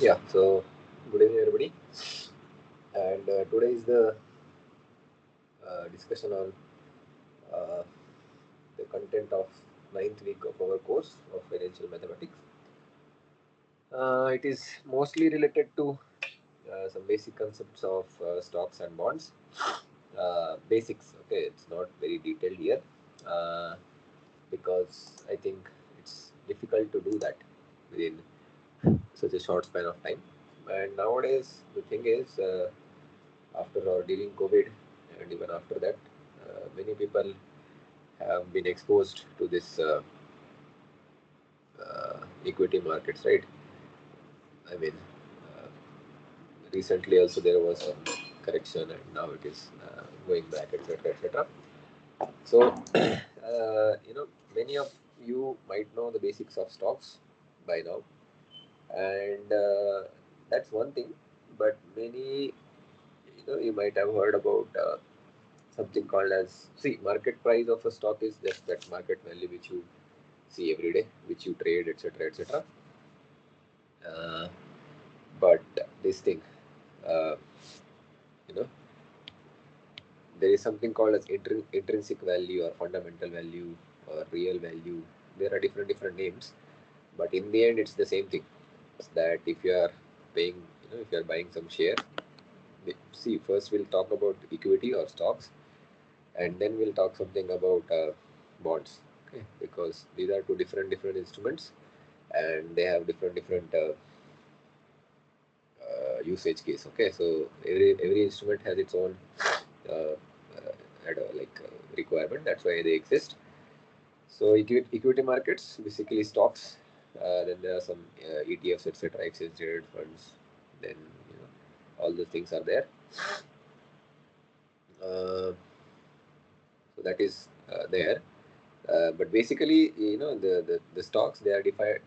Yeah, so good evening, everybody. And today is the discussion on uh, the content of ninth week of our course of financial mathematics. It is mostly related to some basic concepts of stocks and bonds. Basics, okay, it's not very detailed here uh, because I think it's difficult to do that within such a short span of time. And nowadays, the thing is, after or during COVID, and even after that, many people have been exposed to this equity markets, right? I mean, uh, recently also there was some correction, and now it is going back, etc., etc. So, many of you might know the basics of stocks by now, and that's one thing. But many, you might have heard about something called as, see, market price of a stock is just that market value which you see every day, which you trade, etc., etc. Uh, but this thing, uh, you know, there is something called as intrinsic value or fundamental value or real value. There are different names, but in the end, it's the same thing. That if you are paying, if you are buying some share, see, first we'll talk about equity or stocks, and then we'll talk something about bonds. Okay, because these are two different instruments, and they have different usage case. Okay, so every instrument has its own uh, requirement. That's why they exist. So equity markets, basically stocks. Then there are some ETFs, etc., exchange traded funds. Then all the things are there. So that is there. But basically, the stocks, they are defined.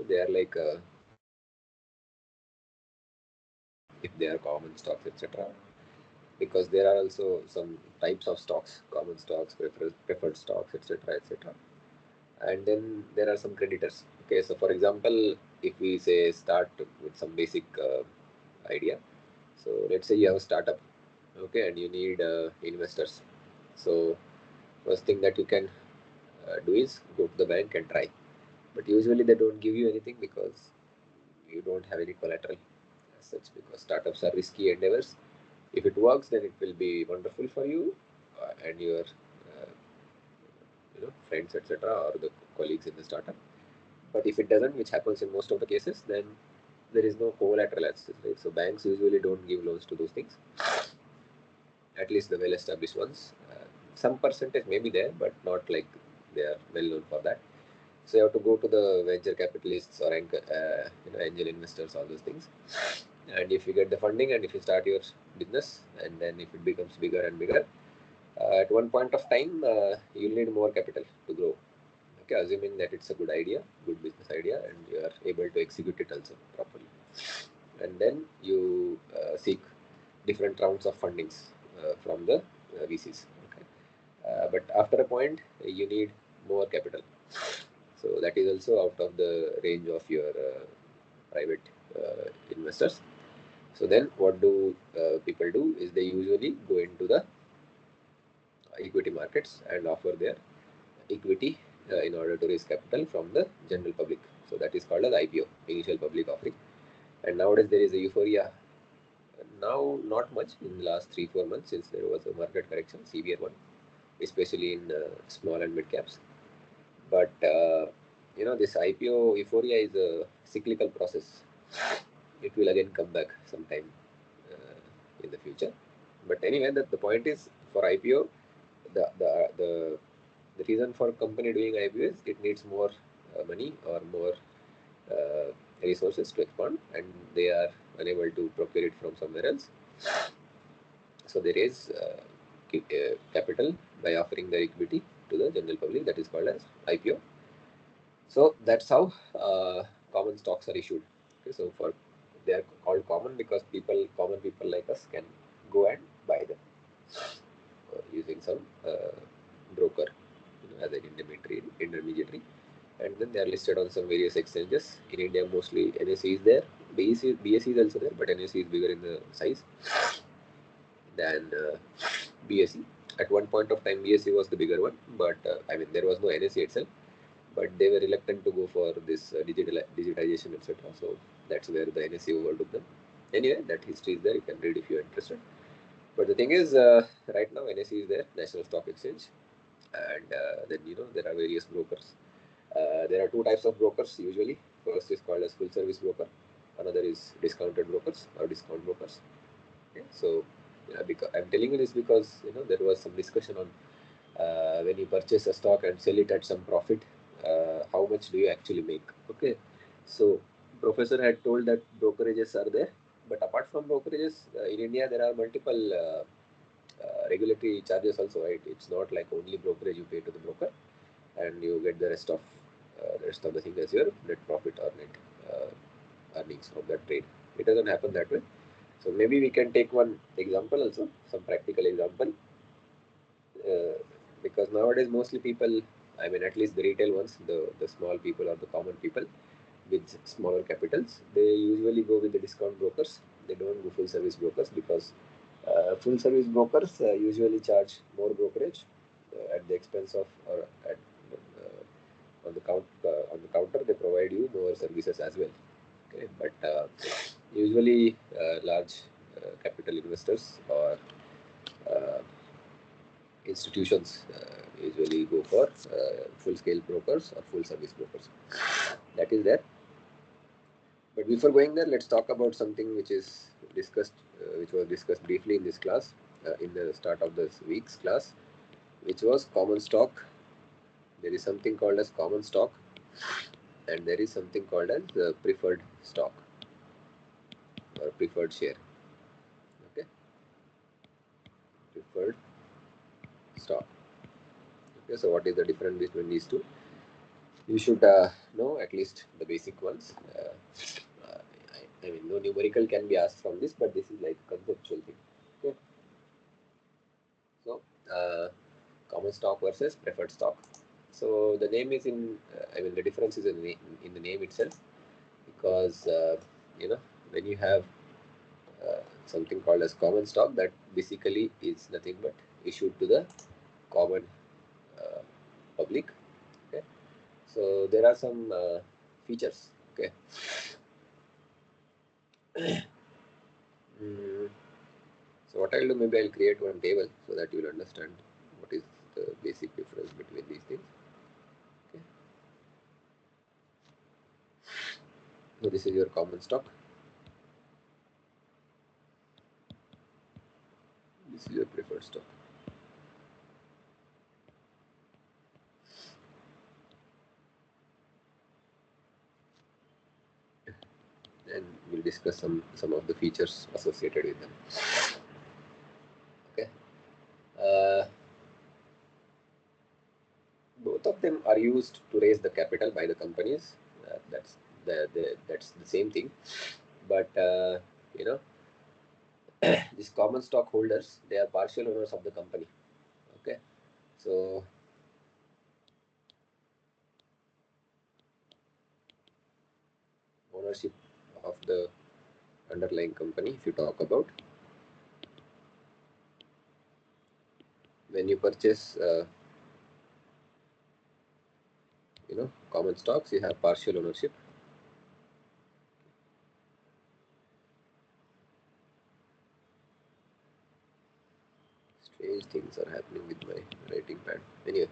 They are like if they are common stocks, etc. Because there are also some types of stocks, common stocks, preferred stocks, etc., etc. And then there are some creditors. Okay, so for example, if we say start with some basic idea, so let's say you have a startup, okay, and you need investors. So first thing that you can do is go to the bank and try. But usually they don't give you anything because you don't have any collateral as such, because startups are risky endeavors. If it works, then it will be wonderful for you and your friends, etc., or the colleagues in the startup. But if it doesn't, which happens in most of the cases, then there is no collateral access, right? So banks usually don't give loans to those things, at least the well-established ones. Some percentage may be there, but not like they are well known for that. So you have to go to the venture capitalists or angel investors, all those things. And if you get the funding, and if you start your business, and then if it becomes bigger and bigger, at one point of time, you'll need more capital to grow. Okay, assuming that it's a good idea, good business idea, and you are able to execute it also properly. And then you seek different rounds of fundings from the VCs. Okay, but after a point, you need more capital. So that is also out of the range of your private investors. So then, what do people do? Is they usually go into the equity markets and offer their equity in order to raise capital from the general public. So that is called as IPO, initial public offering. And nowadays there is a euphoria. Now not much in the last 3-4 months, since there was a market correction, severe one, especially in small and mid caps. But this IPO euphoria is a cyclical process. It will again come back sometime in the future. But anyway, the point is, for IPO, the reason for company doing IPO is it needs more money or more uh, resources to expand, and they are unable to procure it from somewhere else. So they raise capital by offering their equity to the general public. That is called as IPO. So that's how common stocks are issued. Okay, so for they are called common because common people like us, can go and buy them using some broker, as an intermediary, and then they are listed on some various exchanges. In India, mostly NSE is there. BSE is also there, but NSE is bigger in the size than BSE. At one point of time, BSE was the bigger one, but I mean there was no NSE itself, but they were reluctant to go for this digitization, etc. So that's where the NSE overtook them. Anyway, that history is there. You can read if you are interested. But the thing is, right now NSE is there, National Stock Exchange, and then there are various brokers. There are two types of brokers usually. First is called as full service broker. Another is discounted brokers or discount brokers. Okay? So because I'm telling you this because there was some discussion on when you purchase a stock and sell it at some profit, how much do you actually make? Okay, so professor had told that brokerages are there, but apart from brokerages, in India there are multiple regulatory charges also. Right, it's not like only brokerage you pay to the broker, and you get the rest of the thing as your net profit or net earnings from that trade. It doesn't happen that way. So maybe we can take one example also, some practical example. Because nowadays mostly people, I mean at least the retail ones, the small people or the common people with smaller capitals, they usually go with the discount brokers. They don't go full service brokers because full service brokers usually charge more brokerage at the expense of, or at on the counter they provide you more services as well. Okay, but usually large capital investors or uh, institutions usually go for full-scale brokers or full-service brokers. That is there. But before going there, let's talk about something which is discussed, which was discussed briefly in this class, in the start of this week's class, which was common stock. There is something called as common stock, and there is something called as preferred stock or preferred share. Okay, preferred stock. Okay, so what is the difference between these two? You should know at least the basic ones. I mean, no numerical can be asked from this, but this is like conceptual thing. Okay. So, common stock versus preferred stock. So the name is in. I mean, the difference is in the name itself, because when you have something called as common stock, that basically is nothing but issued to the common uh, public. Okay. So there are some features. Okay. Mm, so what I'll do, maybe I'll create one table so that you'll understand what is the basic difference between these things. Okay. So this is your common stock. This is your preferred stock. And we'll discuss some of the features associated with them. Okay. Both of them are used to raise the capital by the companies. That's the same thing. But you know, these common stockholders, they are partial owners of the company. Okay. So ownership of the underlying company, if you talk about, when you purchase common stocks, you have partial ownership. Strange things are happening with my writing pad. Anyway,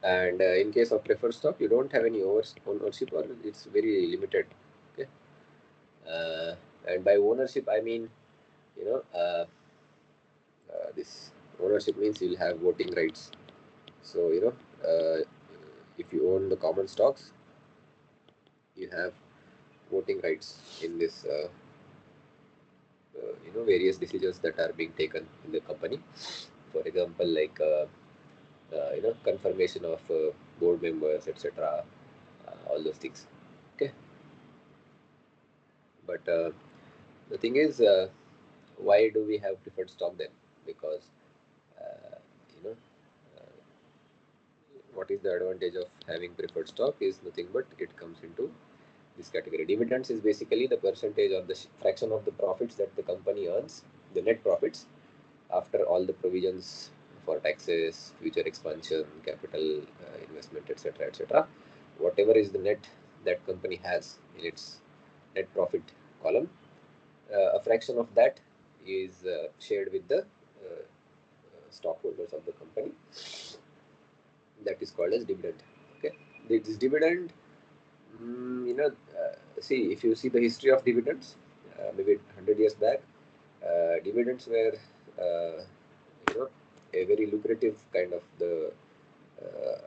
and in case of preferred stock, you don't have any ownership, or it's very limited. Okay. And by ownership, I mean, this ownership means you'll have voting rights. So if you own the common stocks, you have voting rights in this various decisions that are being taken in the company. For example, like confirmation of board members, etc., all those things. Okay. But the thing is, why do we have preferred stock then? Because uh, you know what is the advantage of having preferred stock is nothing but it comes into this category. Dividends is basically the percentage or the fraction of the profits that the company earns, the net profits after all the provisions for taxes, future expansion, capital investment, etc., etc. Whatever is the net that company has in its net profit column, a fraction of that is shared with the stockholders of the company. That is called as dividend. Okay, this dividend, see, if you see the history of dividends, maybe 100 years back, dividends were a very lucrative kind of the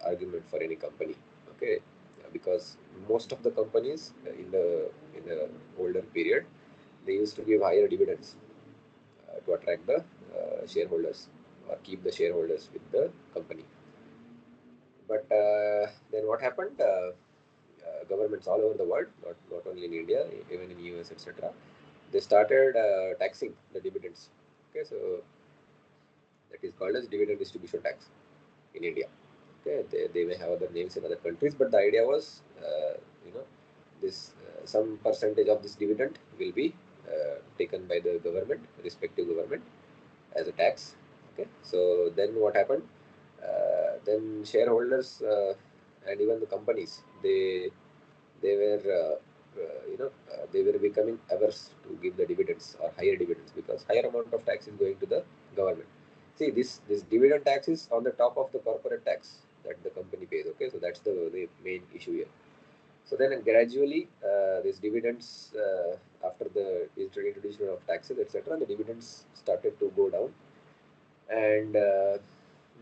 argument for any company. Okay, because most of the companies in the older period, they used to give higher dividends to attract the shareholders or keep the shareholders with the company. But then what happened? Governments all over the world, not only in India, even in US, etc., they started taxing the dividends. Okay, so that is called as dividend distribution tax in India. Okay, they may have other names in other countries, but the idea was, this some percentage of this dividend will be taken by the government, respective government, as a tax. Okay, so then what happened? Then shareholders and even the companies, they were they were becoming averse to give the dividends or higher dividends because higher amount of tax is going to the government. See, this dividend tax is on the top of the corporate tax that the company pays. Okay, so that's the main issue here. So then gradually these dividends, after the introduction of taxes, etc., the dividends started to go down. And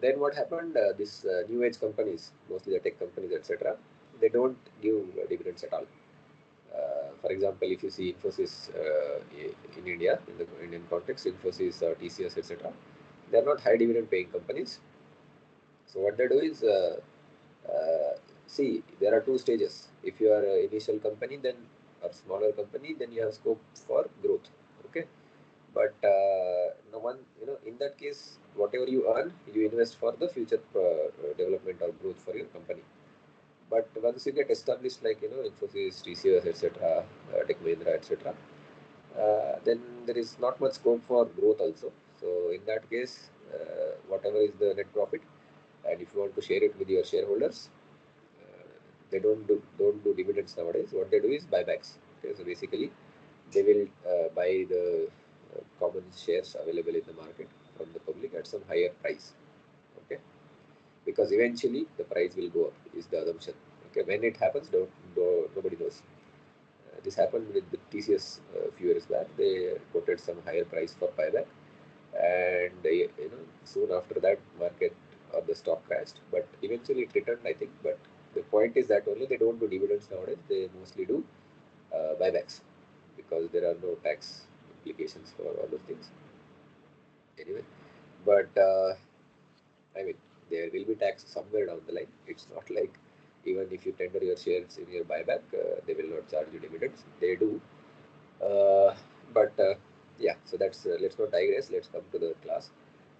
then what happened? These new age companies, mostly the tech companies, etc., they don't give dividends at all. For example, if you see Infosys in India, in the Indian context, Infosys, TCS, etc., they are not high dividend paying companies. So what they do is, see, there are two stages. If you are an initial company, then or smaller company, then you have scope for growth. Okay, but no one, in that case, whatever you earn, you invest for the future development or growth for your company. But once you get established, like Infosys, TCS, etc., Tech Mahindra, etc., then there is not much scope for growth also. So in that case, whatever is the net profit, and if you want to share it with your shareholders, they don't do dividends nowadays. What they do is buybacks. Okay, so basically, they will buy the common shares available in the market from the public at some higher price. Okay, because eventually the price will go up is the assumption. Okay, when it happens, nobody knows. This happened with the TCS a few years back. They quoted some higher price for buyback, and soon after that, market or the stock crashed. But eventually it returned, I think. But the point is that only they don't do dividends nowadays. They mostly do buybacks because there are no tax implications for all those things. Anyway, but I mean, there will be tax somewhere down the line. It's not like even if you tender your shares in your buyback, they will not charge you dividends. They do. But yeah, so that's let's not digress. Let's come to the class.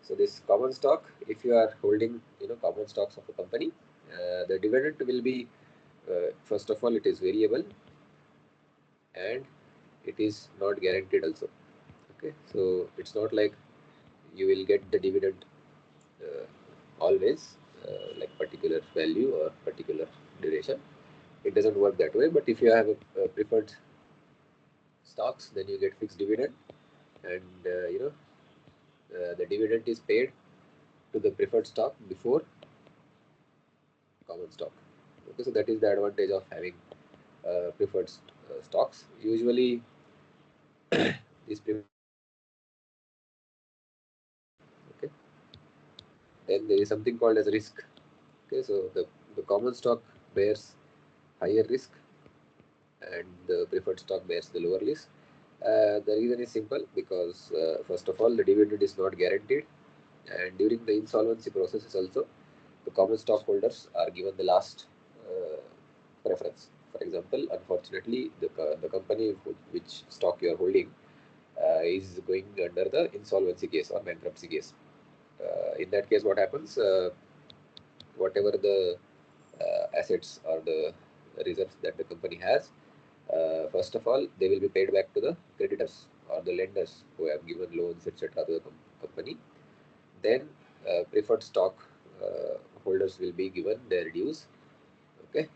So this common stock, if you are holding common stocks of a company, the dividend will be first of all, it is variable and it is not guaranteed also. Okay, so it's not like you will get the dividend always, like particular value or particular duration. It doesn't work that way. But if you have a preferred stocks, then you get fixed dividend, and the dividend is paid to the preferred stock before common stock. Okay, so that is the advantage of having preferred stocks. Usually, these preferred. Okay, then there is something called as risk. Okay, so the common stock bears higher risk, and the preferred stock bears the lower risk. The reason is simple because first of all, the dividend is not guaranteed, and during the insolvency processes also, the common stockholders are given the last preference. For example, unfortunately, the company which stock you are holding is going under the insolvency case or bankruptcy case. In that case, what happens? whatever the assets or the reserves that the company has, first of all, they will be paid back to the creditors or the lenders who have given loans, etc. to the company. Then preferred stock holders will be given their dues. Okay,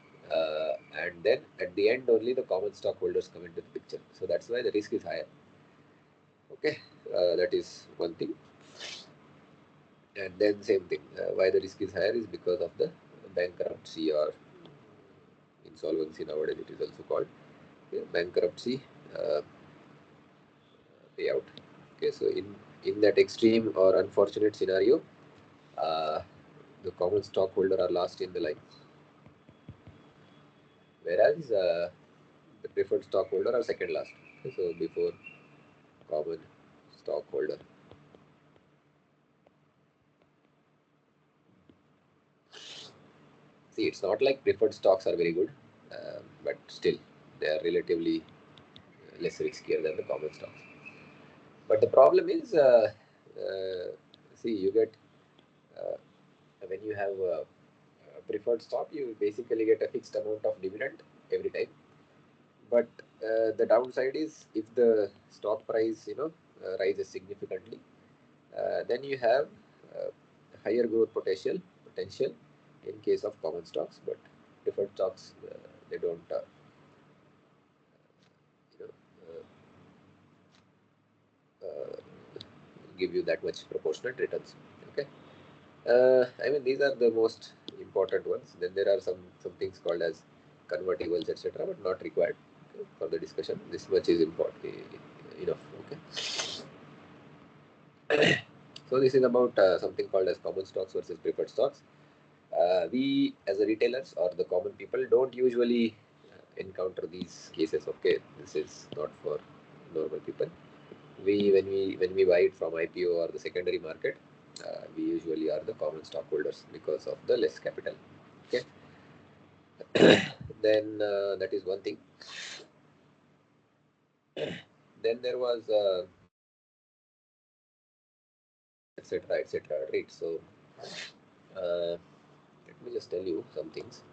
and then at the end only the common stockholders come into the picture. So that's why the risk is higher. Okay, that is one thing. And then same thing, why the risk is higher is because of the bankruptcy or insolvency, nowadays it is also called. Okay, bankruptcy payout. Okay, so in that extreme or unfortunate scenario, the common stockholder are last in the line, whereas the preferred stockholder are second last. Okay, so before common stockholder. See, it's not like preferred stocks are very good, but still they are relatively less riskier than the common stocks. But the problem is, see, you get when you have a preferred stock, you basically get a fixed amount of dividend every time. But the downside is if the stock price, rises significantly, then you have higher growth potential in case of common stocks, but preferred stocks they don't you know, give you that much proportionate returns. Okay, I mean these are the most important ones. Then there are some things called as convertibles, etc., but not required for the discussion. This much is important enough. Okay. So this is about something called as common stocks versus preferred stocks. We as a retailers or the common people don't usually encounter these cases. Okay, this is not for normal people. When we buy it from IPO or the secondary market, we usually are the common stockholders because of the less capital. Okay. Then that is one thing. Then there was etc., etc., right? So let me just tell you some things.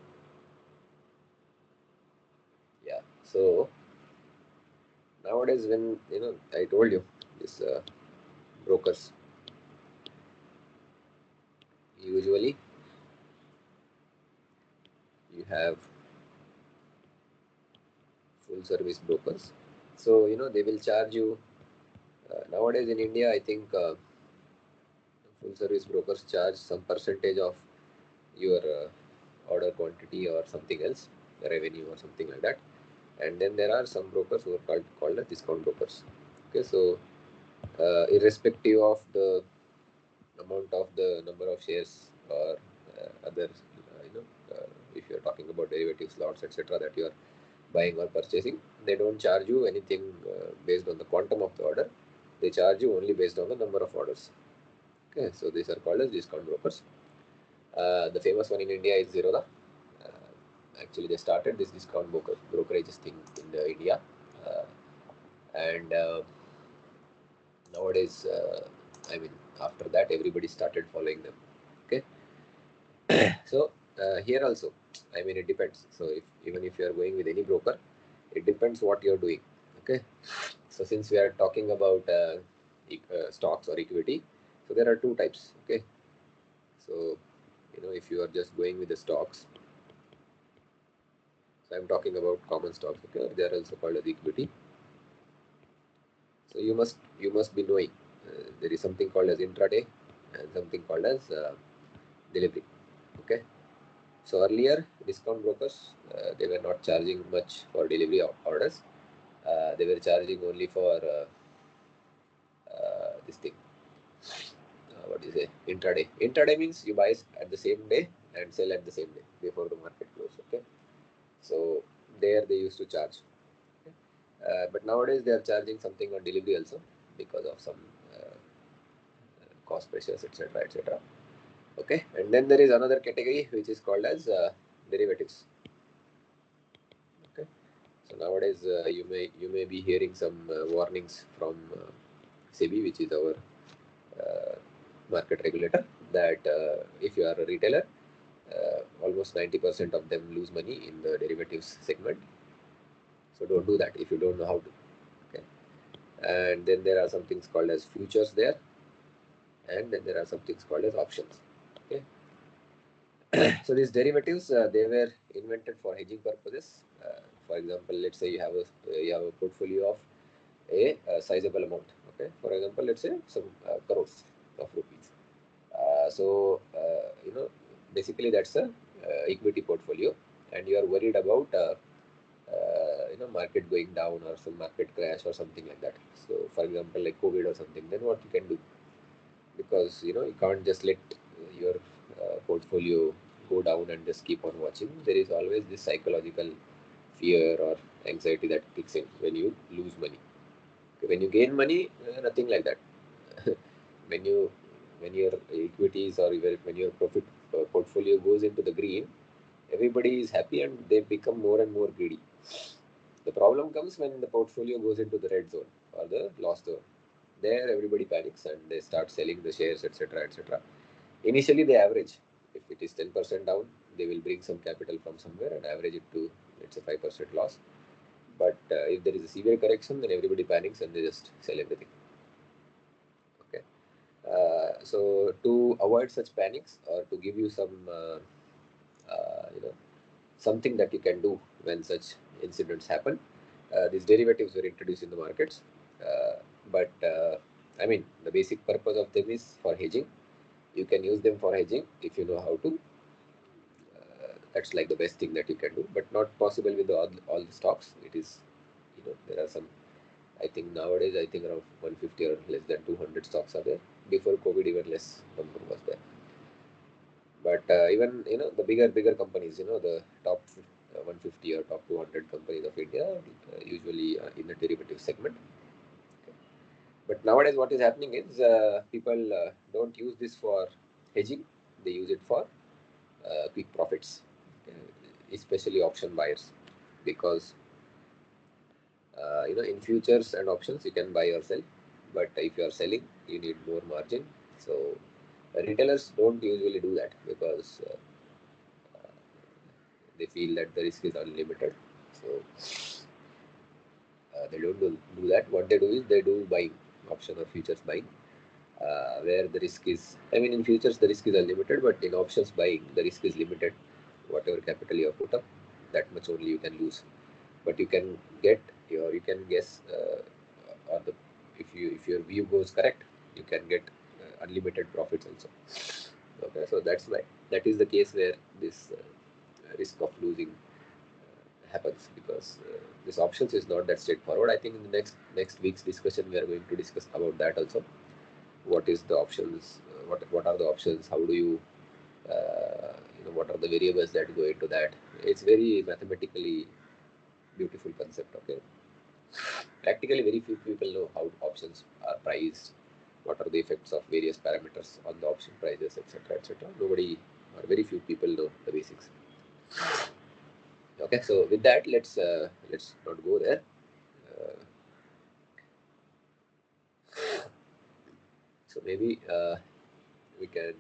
Yeah, so nowadays when I told you this brokers usually you have full service brokers, so they will charge you nowadays in India, I think full service brokers charge some percentage of your order quantity or something else, revenue or something like that. And then there are some brokers who are called as discount brokers. Okay, so irrespective of the amount of the number of shares or other, if you are talking about derivatives, lots, etc., that you are buying or purchasing, they don't charge you anything based on the quantum of the order. They charge you only based on the number of orders. Okay, so these are called as discount brokers. The famous one in India is Zerodha. Actually, they started this discount brokerages thing in India, and nowadays, I mean, after that, everybody started following them. Okay, so here also, I mean, it depends. So even if you are going with any broker, it depends what you are doing. Okay, so since we are talking about stocks or equity, so there are two types. Okay, so if you are just going with the stocks, so I'm talking about common stocks. Okay, they are also called as equity. So you must be knowing there is something called as intraday and something called as delivery. Okay, so earlier discount brokers they were not charging much for delivery orders. They were charging only for this thing. What do you say? Intraday. Intraday means you buy at the same day and sell at the same day before the market close. Okay, so there they used to charge. Okay? But nowadays they are charging something on delivery also because of some cost pressures, etc., etc. Okay, and then there is another category which is called as derivatives. Okay, so nowadays you may be hearing some warnings from SEBI, which is our market regulator, that if you are a retailer, almost 90% of them lose money in the derivatives segment. So don't do that if you don't know how to. Okay. And then there are some things called as futures there, and then there are some things called as options. Okay. So these derivatives, they were invented for hedging purposes. For example, let's say you have a portfolio of a sizable amount. Okay. For example, let's say some crores of rupees. Basically that's a equity portfolio, and you are worried about market going down or some market crash or something like that. So for example, like COVID or something, then what you can do, because you can't just let your portfolio go down and just keep on watching. There is always this psychological fear or anxiety that kicks in when you lose money. When you gain money, nothing like that. when you when your equities or even when your profit portfolio goes into the green, everybody is happy and they become more and more greedy. The problem comes when the portfolio goes into the red zone or the loss zone. There, everybody panics and they start selling the shares, etc., etc. Initially, they average. If it is 10% down, they will bring some capital from somewhere and average it to, let's say, 5% loss. But if there is a severe correction, then everybody panics and they just sell everything. Okay. So to avoid such panics, or to give you some, something that you can do when such incidents happen, these derivatives were introduced in the markets. But I mean, the basic purpose of them is for hedging. You can use them for hedging if you know how to. That's like the best thing that you can do, but not possible with all the stocks. It is, there are some. I think nowadays, I think around 150 or less than 200 stocks are there. Before COVID, even less number was there. But even the bigger companies, the top 150 or top 200 companies of India, usually in the derivative segment. Okay. But nowadays, what is happening is people don't use this for hedging; they use it for quick profits, especially option buyers, because in futures and options you can buy or sell, but if you are selling, you need more margin. So retailers don't usually do that because they feel that the risk is unlimited. So they don't do that. What they do is they do buying, option or futures buying, where the risk is, I mean, in futures the risk is unlimited, but in options buying the risk is limited. Whatever capital you have put up, that much only you can lose. But you can get, or you can guess, or the if your view goes correct, you can get unlimited profits also. Okay, so that's why that is the case where this risk of losing happens, because this options is not that straightforward. I think in the next week's discussion we are going to discuss about that also. What is the options? What are the options? How do you what are the variables that go into that? It's very mathematically beautiful concept. Okay, practically very few people know how options are priced, what are the effects of various parameters on the option prices, etc., etc. Nobody, or very few people know the basics. Okay, so with that, let's not go there. So maybe we can,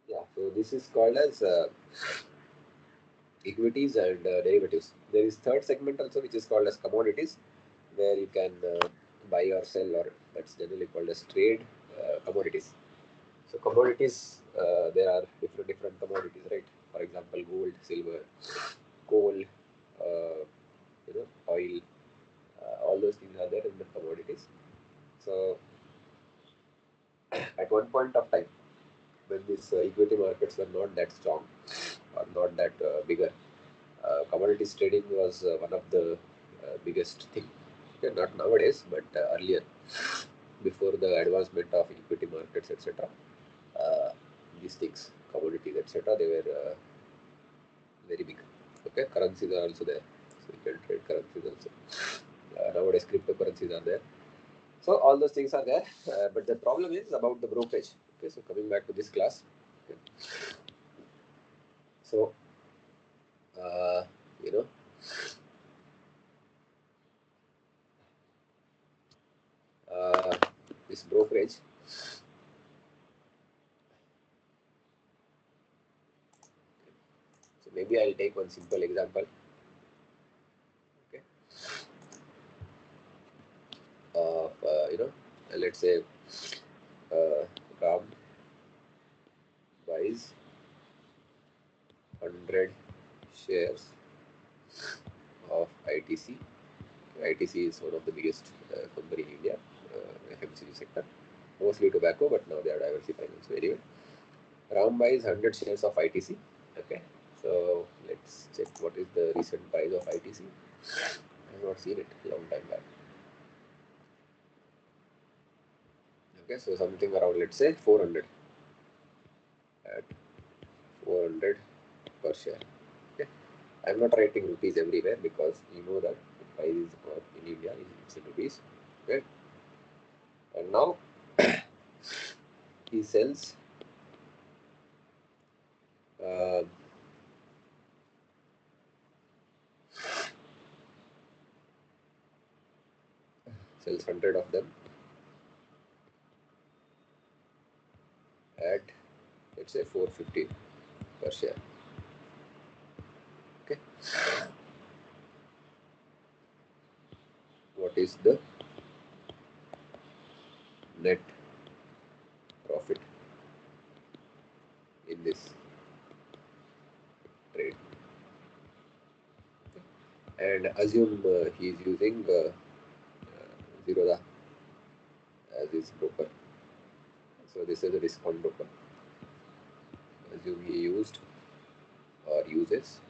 yeah. So this is called as equities and derivatives. There is third segment also, which is called as commodities, where you can buy or sell, or that's generally called as trade commodities. So commodities, there are different commodities, right? For example, gold, silver, coal, oil, all those things are there in the commodities. So at one point of time, when these equity markets were not that strong or not that bigger, commodities trading was one of the biggest thing. Okay, not nowadays, but earlier, before the advancement of equity markets, etc. These things, commodities, etc., they were very big. Okay, currencies are also there, so you can trade currencies also. Nowadays, cryptocurrencies are there. So all those things are there, but the problem is about the brokerage. Okay, so coming back to this class. Okay. So, uh, you know, this brokerage, maybe I'll take one simple example. Okay, of let's say Ram buys 100 shares of ITC. ITC is one of the biggest company in India, FMCG sector, mostly tobacco, but now they are diversifying. So anyway, Ram buys 100 shares of ITC. Okay, so let's check what is the recent price of ITC. I have not seen it long time back. Okay, so something around, let's say 400, at 400 per share. Okay, I'm not writing rupees everywhere because you know that the price in India is in rupees. Okay, and now he sells uh, sells 100 of them at, let's say 450 per share. Okay, what is the net profit in this trade? Okay. And assume he is using Zerodha as his broker. So this is a discount broker. Assume he used or uses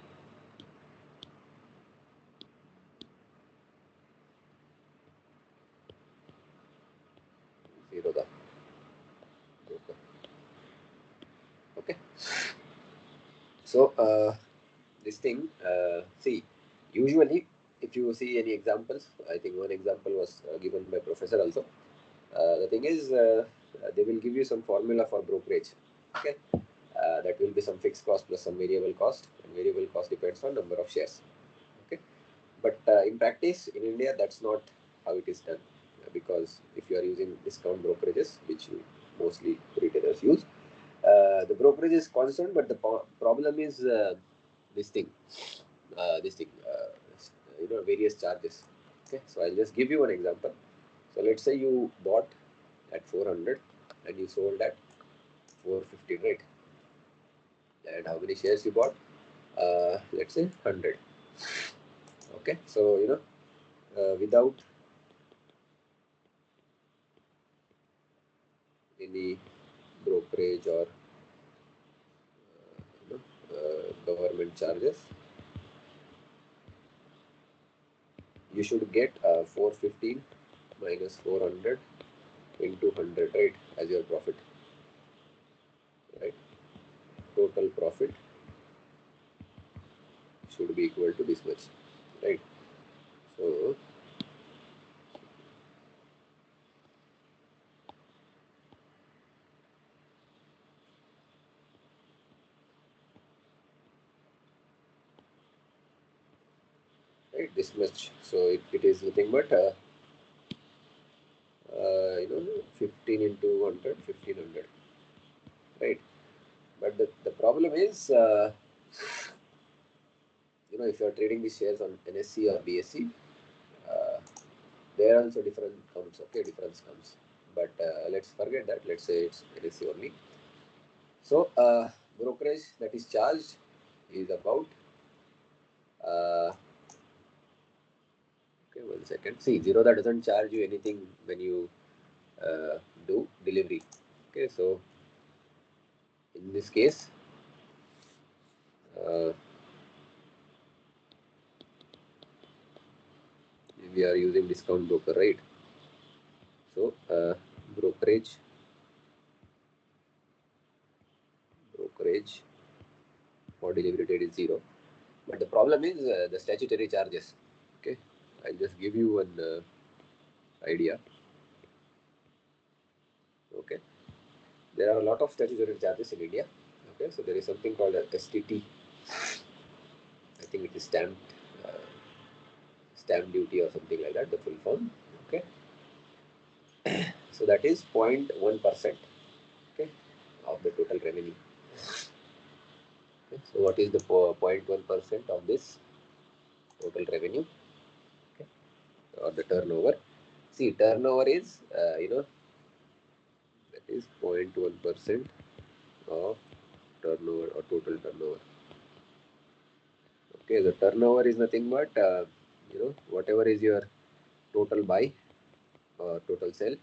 Zerodha broker. Okay. So this thing, see, usually if you see any examples, I think one example was given by professor also. The thing is, they will give you some formula for brokerage. Okay, that will be some fixed cost plus some variable cost, and variable cost depends on number of shares. Okay, but in practice in India, that's not how it is done, because if you are using discount brokerages, which mostly retailers use, the brokerage is constant, but the problem is this thing, various charges. Okay, so I'll just give you an example. So let's say you bought at 400 and you sold at 450, right? And how many shares you bought? Let's say 100. Okay, so without any brokerage or government charges, you should get 415 minus 400 into 100, right, as your profit, right? Total profit should be equal to this much, right? So right, this much. So it is nothing but 15 into 100, 1500, right? But the problem is, if you are trading these shares on NSE or BSE, there are also different comes. Okay, difference comes. But let's forget that. Let's say it's NSE only. So brokerage that is charged is about. Okay, 1 second. See, Zerodha doesn't charge you anything when you do delivery. Okay, so in this case, uh, we are using discount broker, right? So brokerage for delivery date is 0. But the problem is the statutory charges. Okay, I'll just give you an idea. Okay, there are a lot of statutory charges in India. Okay, so there is something called a STT. I think it is stamp duty or something like that, the full form. Okay, so that is 0.1%. Okay, of the total revenue. Okay. So what is the 0.1% of this total revenue, okay, or the turnover? See, turnover is that is 0.1% of turnover or total turnover. Okay, the turnover is nothing but whatever is your total buy or total sell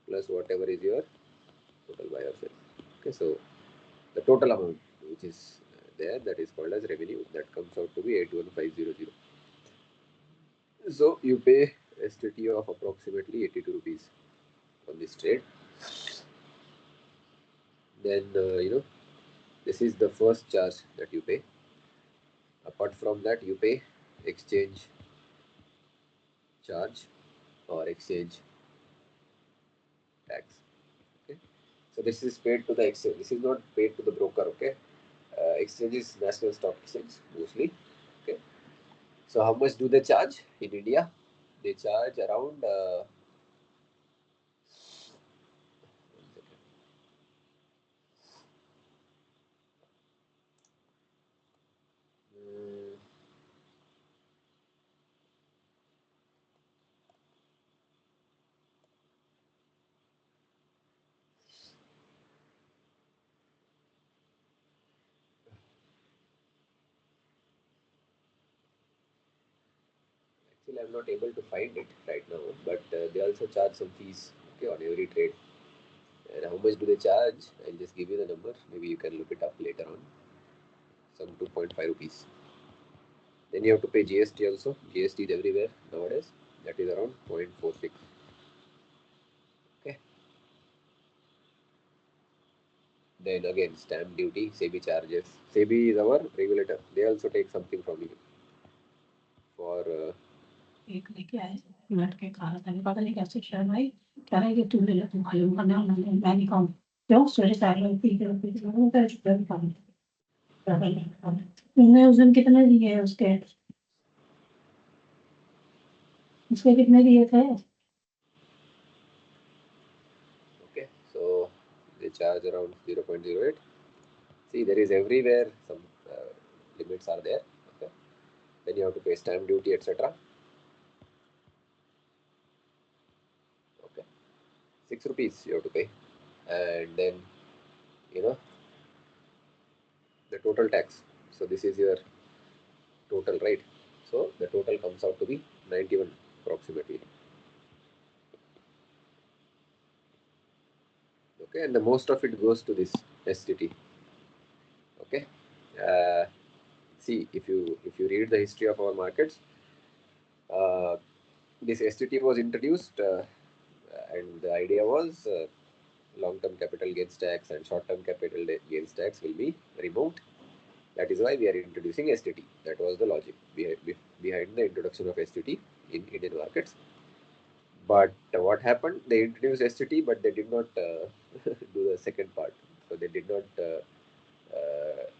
plus whatever is your total buy or sell. Okay, so the total amount which is there, that is called as revenue, that comes out to be 81500. So you pay STT of approximately 82 rupees on this trade. Then this is the first charge that you pay. Apart from that, you pay exchange charge or exchange tax. Okay, so this is paid to the exchange. This is not paid to the broker. Okay, exchange is National Stock Exchange mostly. Okay, so how much do they charge in India? They charge around. One second. Mm, Actually, I'm not able to find it right now, but they also charge some fees, okay, on every trade. And how much do they charge? I'll just give you the number. Maybe you can look it up later on. Some 2.5 rupees. Then you have to pay GST also. GST is everywhere nowadays. That is around 0.46. Okay. Then again, stamp duty, SEBI charges. SEBI is our regulator. They also take something from you for. एक लेके आए लड़के कहा था पता नहीं कैसे शर्म आई कह रहा है कि तू ले ले तू मालूम करना मैं नहीं कहूँ क्यों सवेरे 4 लोग पी के वो तेरे चुप कर काम तुमने उस दिन कितने दिए उसके कितने दिए थे Okay. So they charge around 0.08. See, there is everywhere some limits are there. Okay. Then you have to pay stamp duty, etc. Okay. 6 rupees you have to pay. And then, you know, the total tax. So this is your total, right? So the total comes out to be 91 approximately. Okay, and the most of it goes to this STT. Okay, uh, see, if you read the history of our markets, uh, this STT was introduced, and the idea was long-term capital gains tax and short-term capital gains tax will be removed. That is why we are introducing STT. That was the logic behind the introduction of STT in Indian markets. But what happened? They introduced STT, but they did not do the second part. So they did not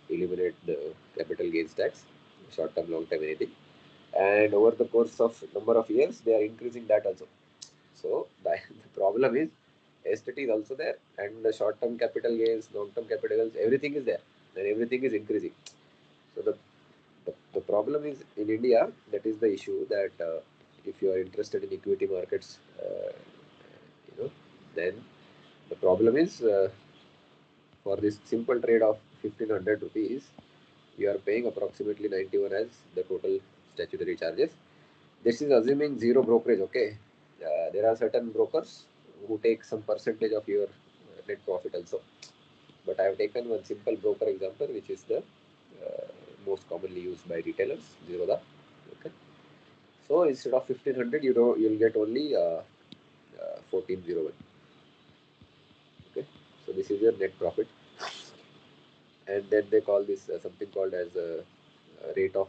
eliminate the capital gains tax, short term, long term, anything. And over the course of number of years, they are increasing that also. So the problem is STT is also there, and the short term capital gains, long term capital gains, everything is there, and everything is increasing. So the problem is in India, that is the issue that if you are interested in equity markets, then the problem is for this simple trade of 1500 rupees, you are paying approximately 91 as the total statutory charges. This is assuming zero brokerage, okay? There are certain brokers who take some percentage of your net profit also. But I have taken one simple broker example, which is the most commonly used by retailers, Zerodha. Okay. So instead of 1500, you'll get only 1401. Okay. So this is your net profit, and then they call this something called as a rate of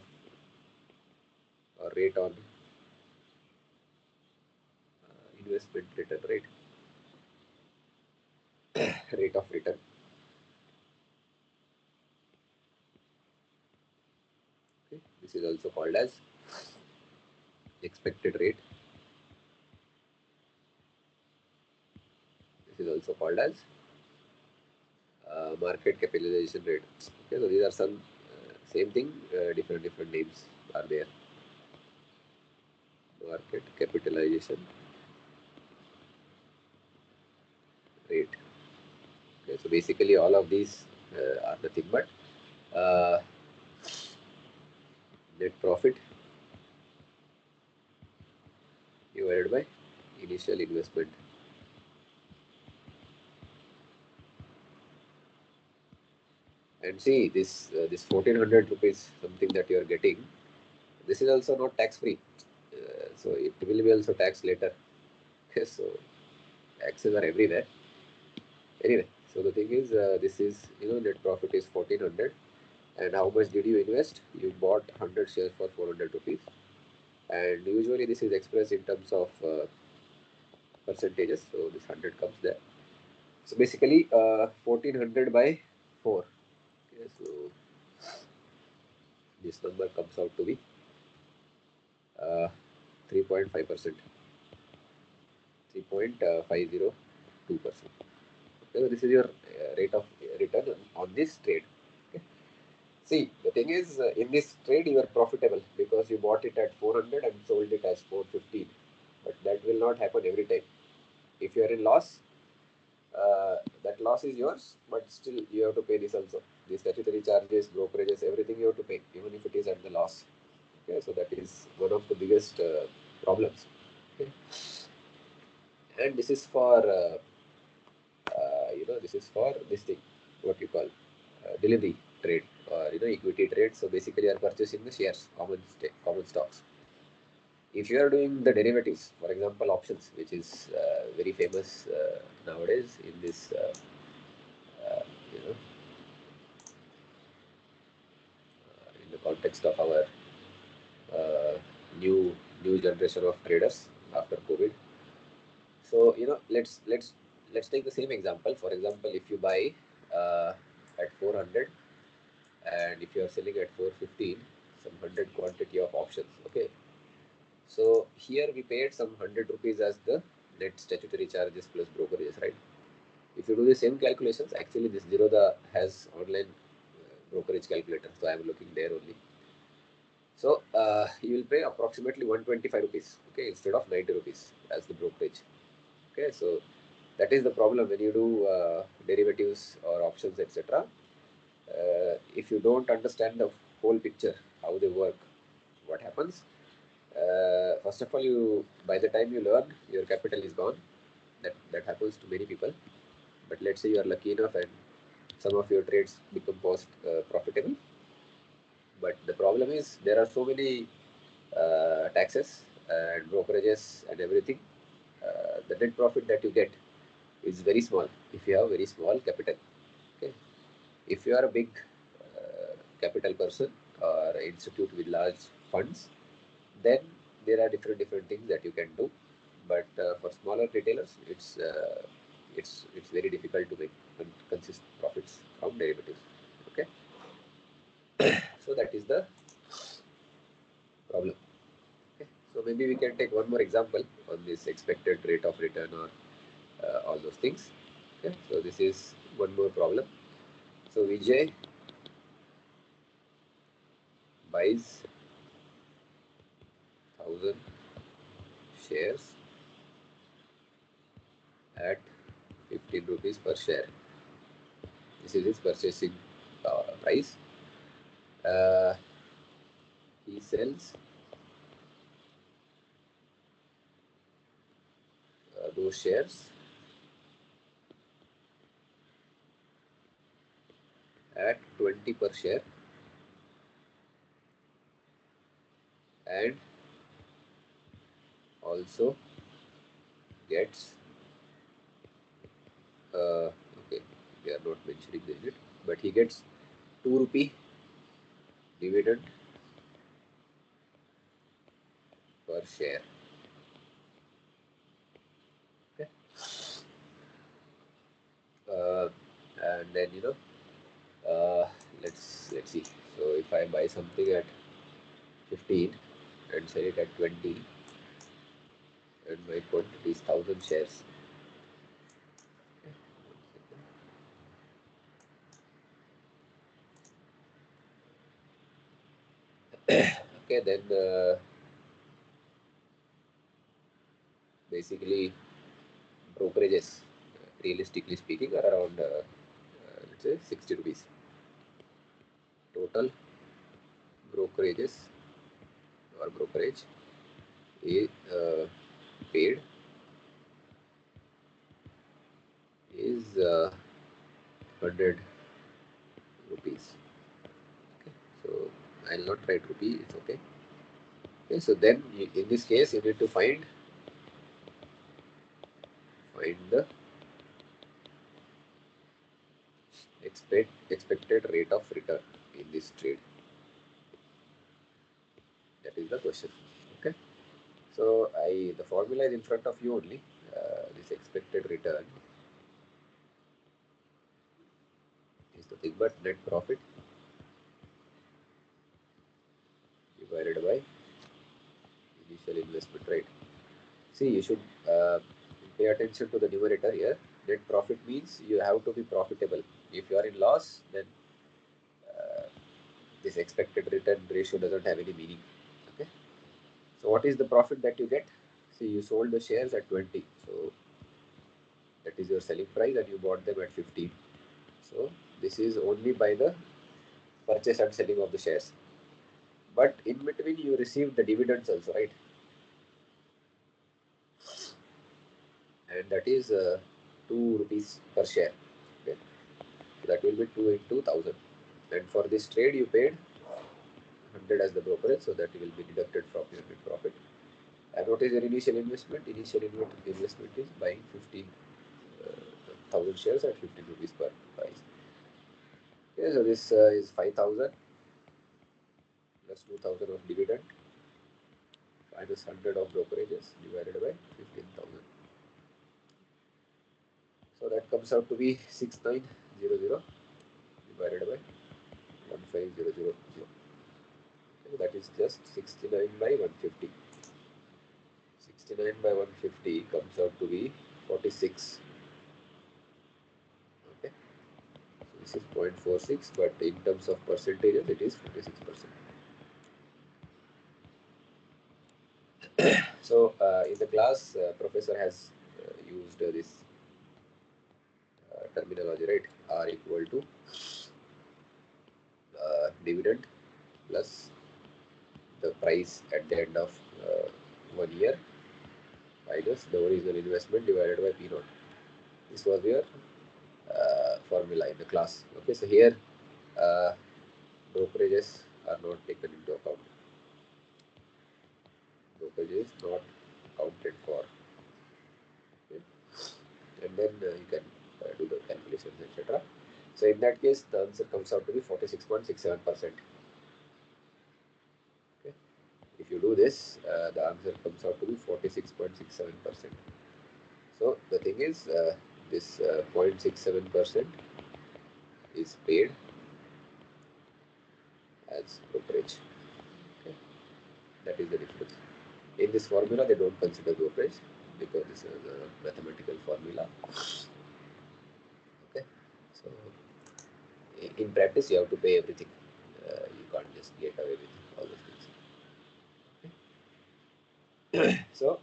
rate on investment return, right? Rate of return. Okay. This is also called as expected rate. This is also called as market capitalization rate. Okay, so these are some same thing, different names are there. Market capitalization rate. Okay, so basically all of these are nothing but uh, net profit divided by initial investment. And see this 1400 rupees something that you are getting. This is also not tax free, so it will be also taxed later. Okay, so taxes are everywhere. Anyway, so the thing is, this is net profit is 1400, and how much did you invest? You bought 100 shares for 400 rupees, and usually this is expressed in terms of percentages. So this 100 comes there. So basically, 1400 by 4. Okay, so this number comes out to be 3.5%, 3.502%. Okay, so this is your rate of return on this trade. Okay. See, the thing is, in this trade you are profitable because you bought it at 400 and sold it as 415. But that will not happen every time. If you are in loss, that loss is yours, but still you have to pay this also. The statutory charges, brokerages, everything you have to pay, even if it is at the loss. Okay, so that is one of the biggest problems. Okay. And this is for this is for this thing, what you call delivery trade or equity trade. So basically, you are purchasing the shares, common stocks. If you are doing the derivatives, for example, options, which is very famous nowadays in this, uh, you know, in the context of our uh, new new generation of traders after COVID. So let's take the same example. For example, if you buy at 400 and if you are selling at 415, some 100 quantity of options. Okay, so here we paid some 100 rupees as the net statutory charges plus brokerages, right? If you do the same calculations, actually this Zerodha has online brokerage calculator, so I am looking there only. So you will pay approximately 125 rupees, okay, instead of 90 rupees as the brokerage. Okay, so that is the problem when you do derivatives or options, etc. If you don't understand the whole picture, how they work, what happens? First of all, you by the time you learn, your capital is gone. That happens to many people. But let's say you are lucky enough and some of your trades become post profitable. But the problem is there are so many taxes and brokerages and everything. The net profit that you get is very small if you have very small capital. Okay, if you are a big capital person or institute with large funds, then there are different things that you can do. But for smaller retailers, it's very difficult to make consistent profits from derivatives. Okay, so that is the problem. Okay, so maybe we can take one more example on this expected rate of return or all those things. Okay, so this is one more problem. So Vijay buys 1,000 shares at 15 rupees per share. This is his purchasing price. Uh, he sells those shares at 20 per share and also gets okay, they are not mentioning the unit, but he gets 2 rupee dividend per share. Okay. uh, and then let's see. So if I buy something at 15 and sell it at 20 and my quantity is 1,000 shares. Okay, then basically brokerages, realistically speaking, are around let's say 60 rupees. Total brokerages or brokerage is paid is 100 rupees. Okay, so I'll not write rupee, it's okay. Okay, so then in this case you need to find the expected rate of return in this trade. That is the question. Okay, so the formula is in front of you only. This expected return is the thing, but net profit divided by initial investment, right? See, you should pay attention to the numerator here. Net profit means you have to be profitable. If you are in loss, then uh, this expected return ratio doesn't have any meaning. Okay. So what is the profit that you get? See, you sold the shares at 20. So that is your selling price and you bought them at 15. So this is only by the purchase and selling of the shares. But in between you receive the dividends also, right? And that is 2 rupees per share. Okay. So that will be 2 into 1000. And for this trade you paid 100 as the brokerage, so that will be deducted from your net profit. And what is your initial investment? Initial investment is buying 15,000 shares at 15 rupees per price. Okay, so this is 5,000 plus 2,000 of dividend minus 100 of brokerages divided by 15,000. So that comes out to be 6900 divided by 15000. Okay, that is just 69 by 150. 69 by 150 comes out to be 46. Okay, so this is 0.46, but in terms of percentages, it is 46%. So in the class, professor has used this terminology, right? R equal to dividend plus the price at the end of 1 year minus the original investment divided by P naught. This was your formula in the class. Okay, so here uh, brokerages are not taken into account. Brokerage is not accounted for. Okay. And then you can do the calculations, etc. So in that case, the answer comes out to be 46.67%. Okay. If you do this, the answer comes out to be 46.67%. So the thing is, this 0.67% is paid as brokerage. Okay. That is the difference. In this formula, they don't consider brokerage because this is a mathematical formula. Okay. So in practice, you have to pay everything. You can't just get away with all those things. So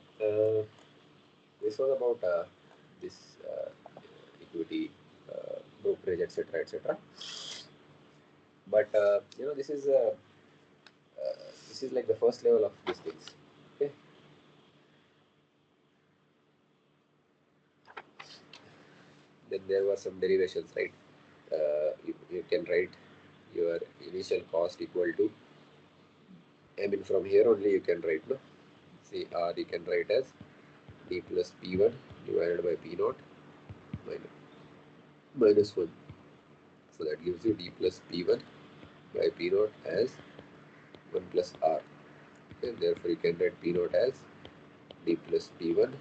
this was about this equity brokerage, etc., etc. But this is like the first level of these things. Okay. Then there were some derivations, right? You can write your initial cost equal to, I mean, from here only you can write, no? See, R you can write as D plus P1 divided by P naught minus 1. So that gives you D plus P1 by P naught as 1 plus R. Okay, therefore you can write P naught as D plus P1 1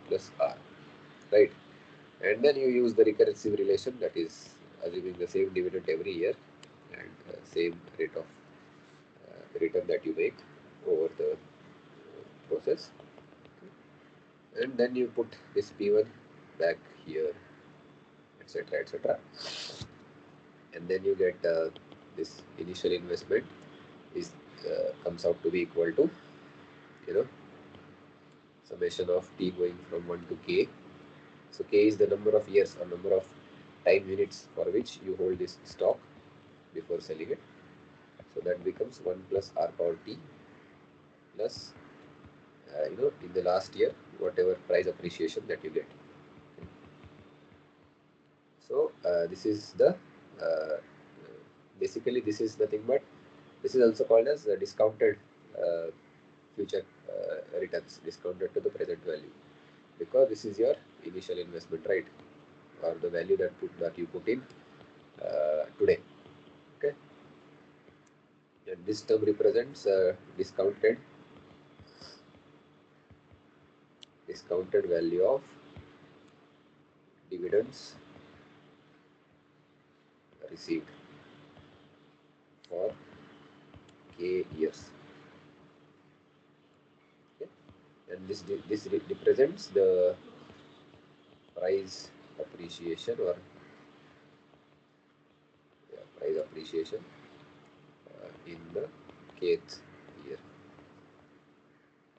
plus R. Right? And then you use the recursive relation, that is assuming the same dividend every year and same rate of return that you make over the process. And then you put this P1 back here, etc., etc. And then you get this initial investment is comes out to be equal to, you know, summation of t going from 1 to k. So k is the number of years or number of time units for which you hold this stock before selling it. So that becomes 1 plus r power t plus, in the last year, whatever price appreciation that you get. So this is the, basically this is nothing but, this is also called as discounted future returns, discounted to the present value, because this is your initial investment, right, or the value that you put in today. Okay, and this term represents discounted value of dividends received for k years. Okay, and this represents the price appreciation, or price appreciation in the kth year.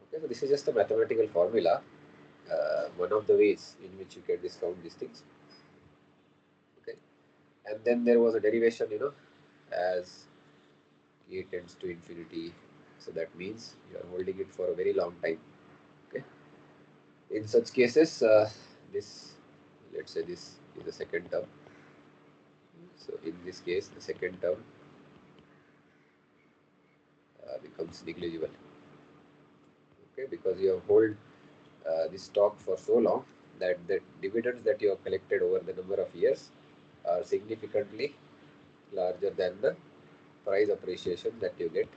Okay, so this is just a mathematical formula, one of the ways in which you can discount these things. Okay, and then there was a derivation, as k tends to infinity, so that means you are holding it for a very long time. Okay, in such cases, this, let's say this is the second term. So in this case, the second term becomes negligible. Okay, because you have hold this stock for so long that the dividends that you have collected over the number of years are significantly larger than the price appreciation that you get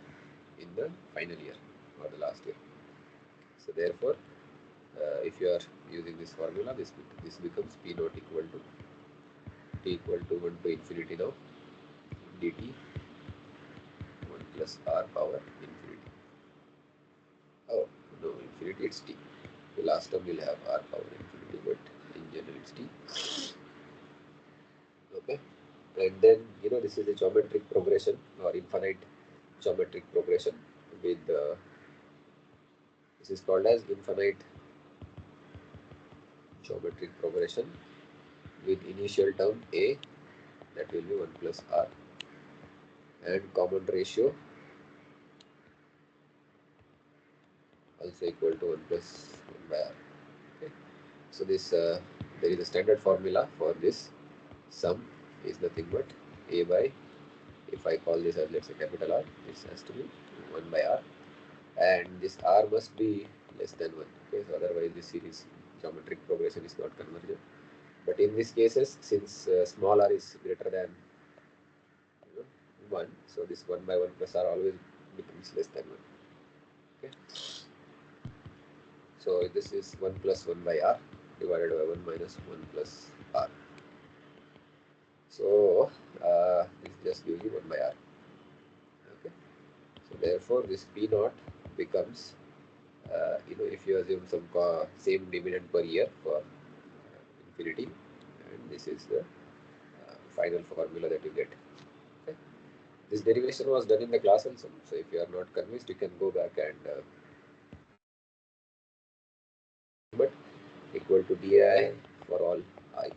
in the final year or the last year. So therefore, if you are using this formula, this becomes P naught equal to t equal to 1 to infinity now dt 1 plus r power infinity. Oh no, infinity it's t. The last term will have r power infinity, but in general it's t. Okay, and then this is a geometric progression or infinite geometric progression with this is called as infinite geometric progression with initial term a, that will be 1 plus r, and common ratio also equal to 1 plus 1 by r. Okay, so this there is a standard formula for this sum is nothing but a by, if I call this as, let's say, capital R, this has to be 1 by r, and this r must be less than 1. Okay, so otherwise this series geometric progression is not convergent. But in these cases, since small r is greater than 1, so this 1 by 1 plus r always becomes less than 1. Okay, so this is 1 plus 1 by r divided by 1 minus 1 plus r. So this just gives you 1 by r. Okay, so therefore this p naught becomes, if you assume some same dividend per year for infinity, and this is the final formula that you get. Okay, this derivation was done in the class also, so if you are not convinced, you can go back and but equal to di for all I,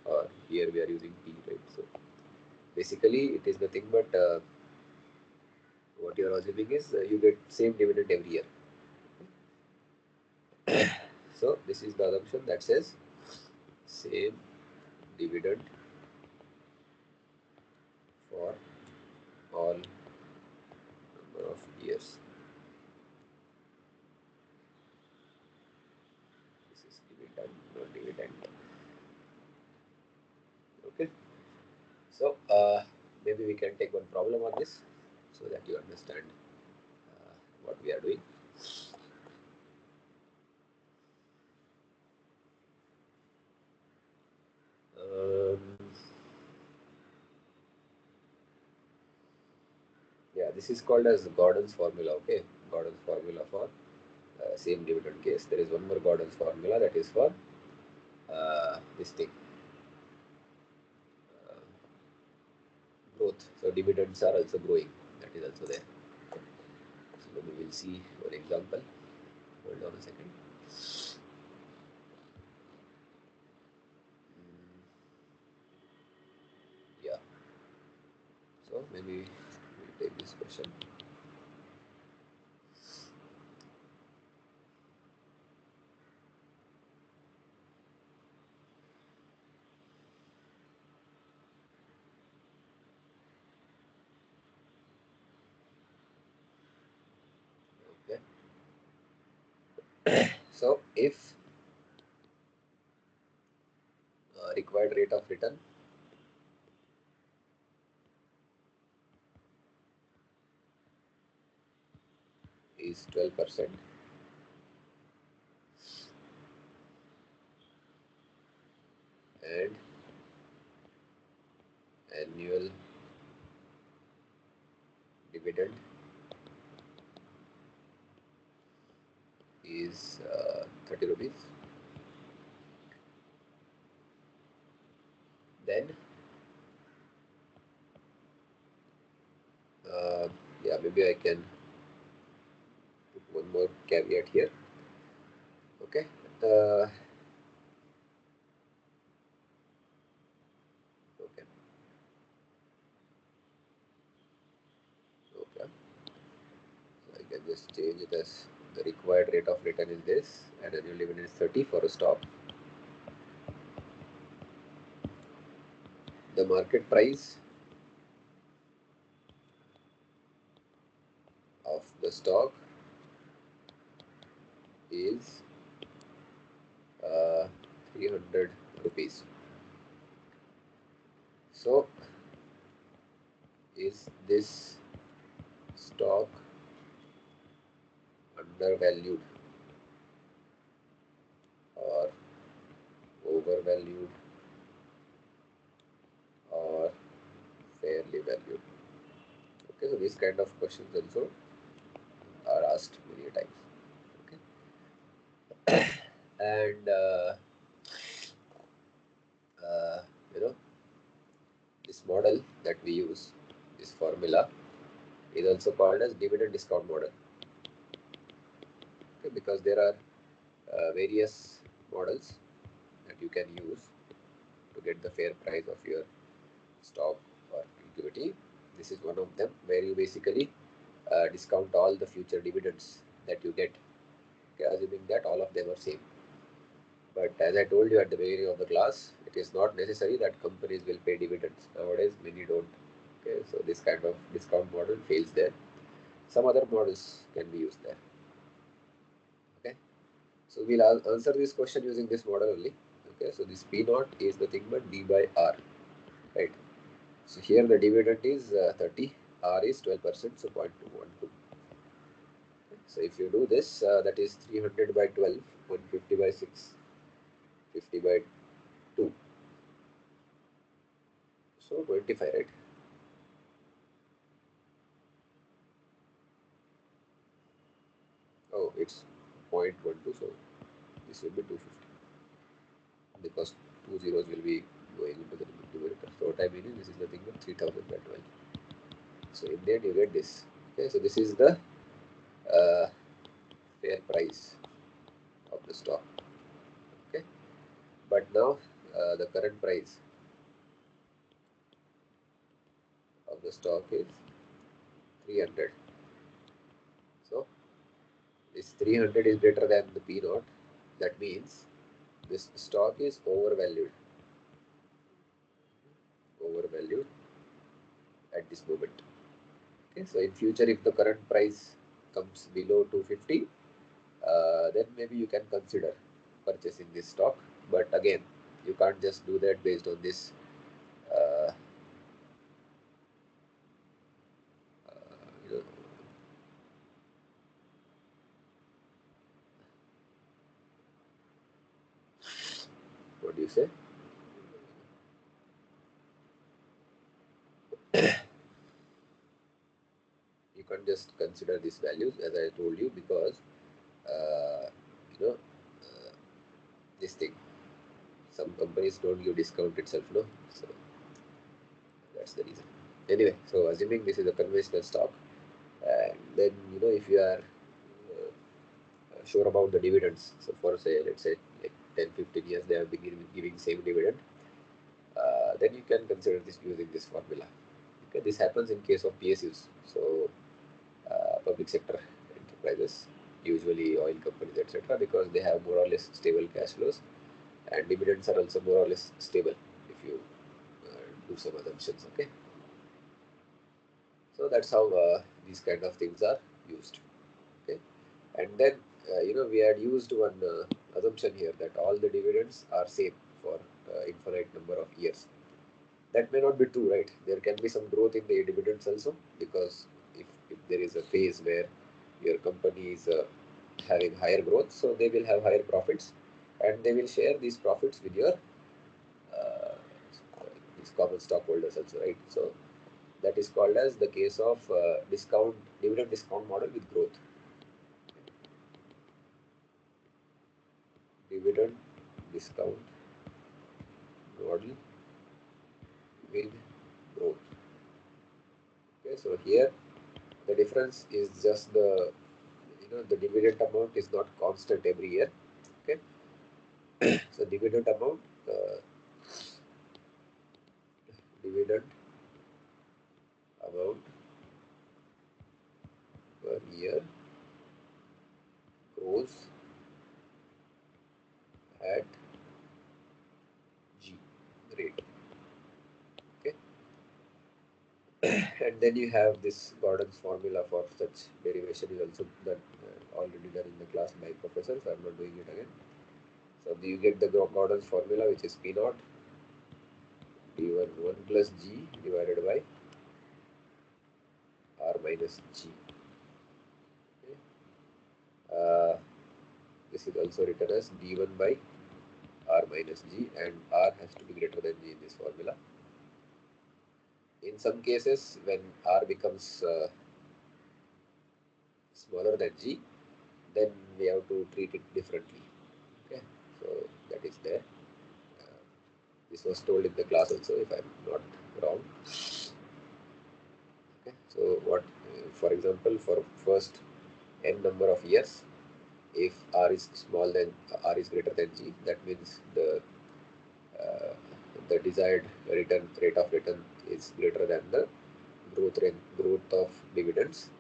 or here we are using t, right? So basically it is nothing but what you are assuming is you get same dividend every year. So this is the assumption that says same dividend for all number of years. This is dividend, not dividend. Okay, so maybe we can take one problem on this so that you understand what we are doing. Yeah, this is called as Gordon's formula. Okay, Gordon's formula for same dividend case. There is one more Gordon's formula that is for this thing, growth. So dividends are also growing. That is also there. Then we will see one example. Hold on a second. Yeah. So maybe we'll take this question. Okay. So if required rate of return is 12% and annual dividend is 30 rupees, then yeah, maybe I can put one more caveat here. Okay. Okay. Okay. So I can just change it as the required rate of return is this, and annual dividend is 30 for a stock. The market price of the stock is 300 rupees. So, is this stock undervalued or overvalued or fairly valued? Okay, so these kind of questions also are asked many times. Okay, and uh, you know this model that we use, this formula, is also called as dividend discount model. Okay, because there are various models that you can use to get the fair price of your stock or equity. This is one of them, where you basically discount all the future dividends that you get, okay, assuming that all of them are same. But as I told you at the beginning of the class, it is not necessary that companies will pay dividends. Nowadays, many don't. Okay, so this kind of discount model fails there. Some other models can be used there. Okay, so we'll answer this question using this model only. Okay, so this P naught is nothing but D by R, right? So here the dividend is 30, R is 12%, so 0.212. So if you do this, that is 300 by 12, 150 by 6, 50 by 2. So 25, right? Oh, it's 0.12, so this will be 250 because two zeros will be going into the numerator. So what I mean is this is nothing but 3000 by 12. So in the end you get this. Okay, so this is the uh, fair price of the stock. Okay, but now the current price of the stock is 300. So this 300 is greater than the P naught. That means this stock is overvalued at this moment. Okay, so in future, if the current price comes below 250, then maybe you can consider purchasing this stock. But again, you can't just do that based on this. Uh, you know, what do you say? You can't just consider these values as I told you because uh, you know this thing. Some companies don't give discount itself, no. So that's the reason. Anyway, so assuming this is a conventional stock, And then, if you are sure about the dividends, so for say, let's say like 10-15 years they have been giving same dividend, then you can consider this using this formula. Okay, this happens in case of PSUs, so public sector enterprises, usually oil companies, etc., because they have more or less stable cash flows, and dividends are also more or less stable if you do some assumptions. Okay, so that's how these kind of things are used. Okay, and then we had used one assumption here that all the dividends are same for infinite number of years. That may not be true, right? There can be some growth in the dividends also, because if there is a phase where your company is having higher growth, so they will have higher profits, and they will share these profits with your uh, these common stockholders also, right? So that is called as the case of dividend discount model with growth. Dividend discount model with growth. Okay, so here the difference is just the dividend amount is not constant every year. Okay, so dividend amount per year grows at G rate. Okay, and then you have this Gordon's formula for such derivation is also done already done in the class by professor, so I'm not doing it again. So you get the Gordon's formula, which is P naught d1 1 plus G divided by R minus G. Okay. This is also written as d1 by R minus G, and R has to be greater than G in this formula. In some cases, when R becomes smaller than G, then we have to treat it differently. Okay, so that is there. This was told in the class also, if I'm not wrong. Okay, so what, for example, for first n number of years, if R is small than R is greater than G, that means uh, the desired rate of return is greater than the growth rate of dividends.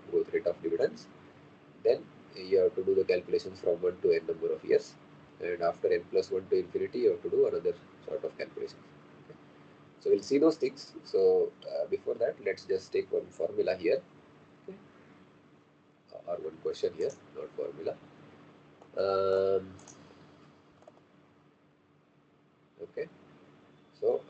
Then you have to do the calculations from 1 to n number of years, and after n plus 1 to infinity, you have to do another sort of calculation. Okay. So we'll see those things. So before that, let's just take one formula here, okay, or one question here, not formula. Um, okay, so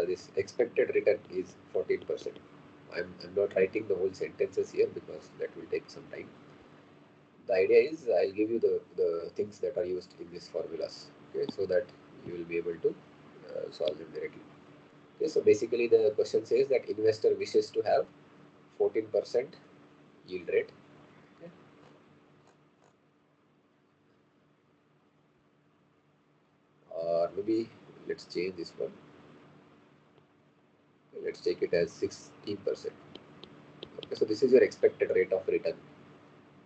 this expected return is 14%. I'm not writing the whole sentences here because that will take some time. The idea is I'll give you the things that are used in these formulas, okay, so that you will be able to solve them directly. Okay, so basically the question says that investor wishes to have 14% yield rate. Okay. Or maybe let's change this one. Let's take it as 16%. Okay, so this is your expected rate of return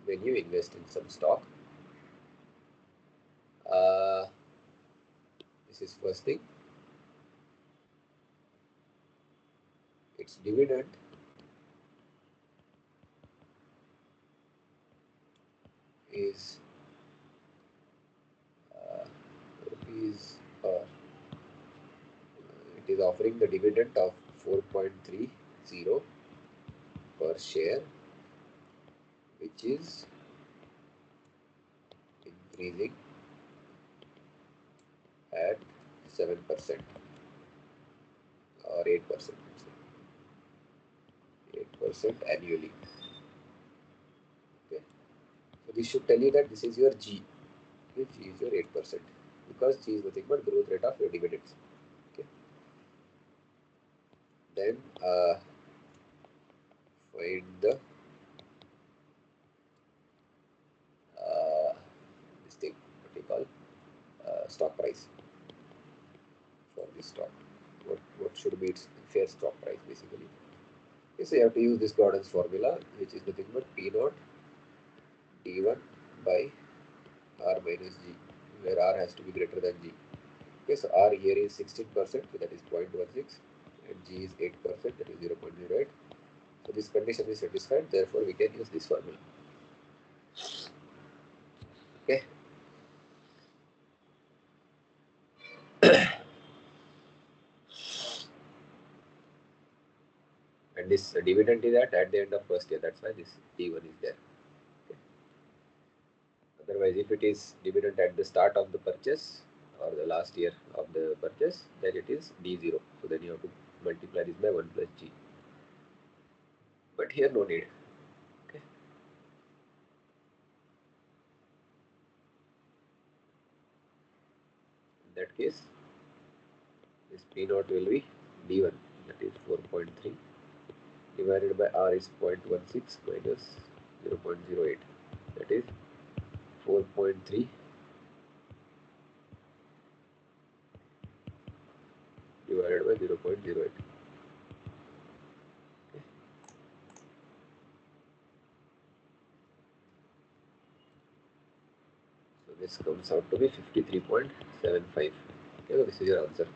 when you invest in some stock. Uh, this is first thing. Its dividend is rupees, it is offering the dividend of 4.30 per share, which is increasing at 7% or 8%, 8% annually. Okay. So this should tell you that this is your G. Okay, G is your 8%, because G is nothing but growth rate of your dividends. Okay. Then find the this thing, what you call stock price for this stock. What should be its fair stock price basically. Okay, so you have to use this Gordon's formula, which is nothing but P naught D1 by R minus G, where R has to be greater than G. Okay, so R here is 16%, so that is 0.16, and G is 8%, that is 0.08. So this condition is satisfied, therefore we can use this formula. Okay. And this dividend is at the end of first year, that's why this D1 is there. Okay. Otherwise, if it is dividend at the start of the purchase or the last year of the purchase, then it is D0. So then you have to multiply this by 1 plus G. But here no need. Okay. In that case, this P naught will be D1, that is 4.3, divided by R is 0.16 minus 0.08, that is 4.3 divided by 0.08. Okay. So this comes out to be 53.75. Okay, so this is your answer.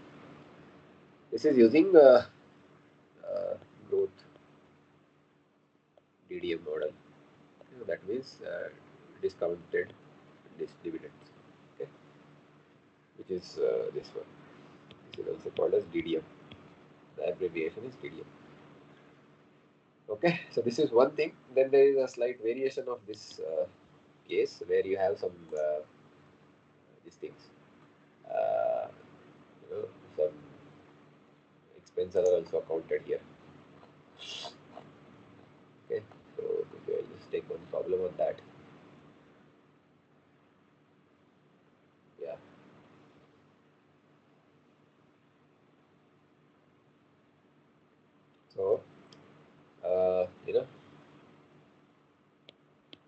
This is using growth DDM model. Okay, that means discounted dividends. Okay, which is this one. This is also called as DDM. The abbreviation is DDM. Okay, so this is one thing. Then there is a slight variation of this case where you have some these things. Some expenses are also accounted here. Okay, so maybe I'll just take one problem on that. Yeah. So,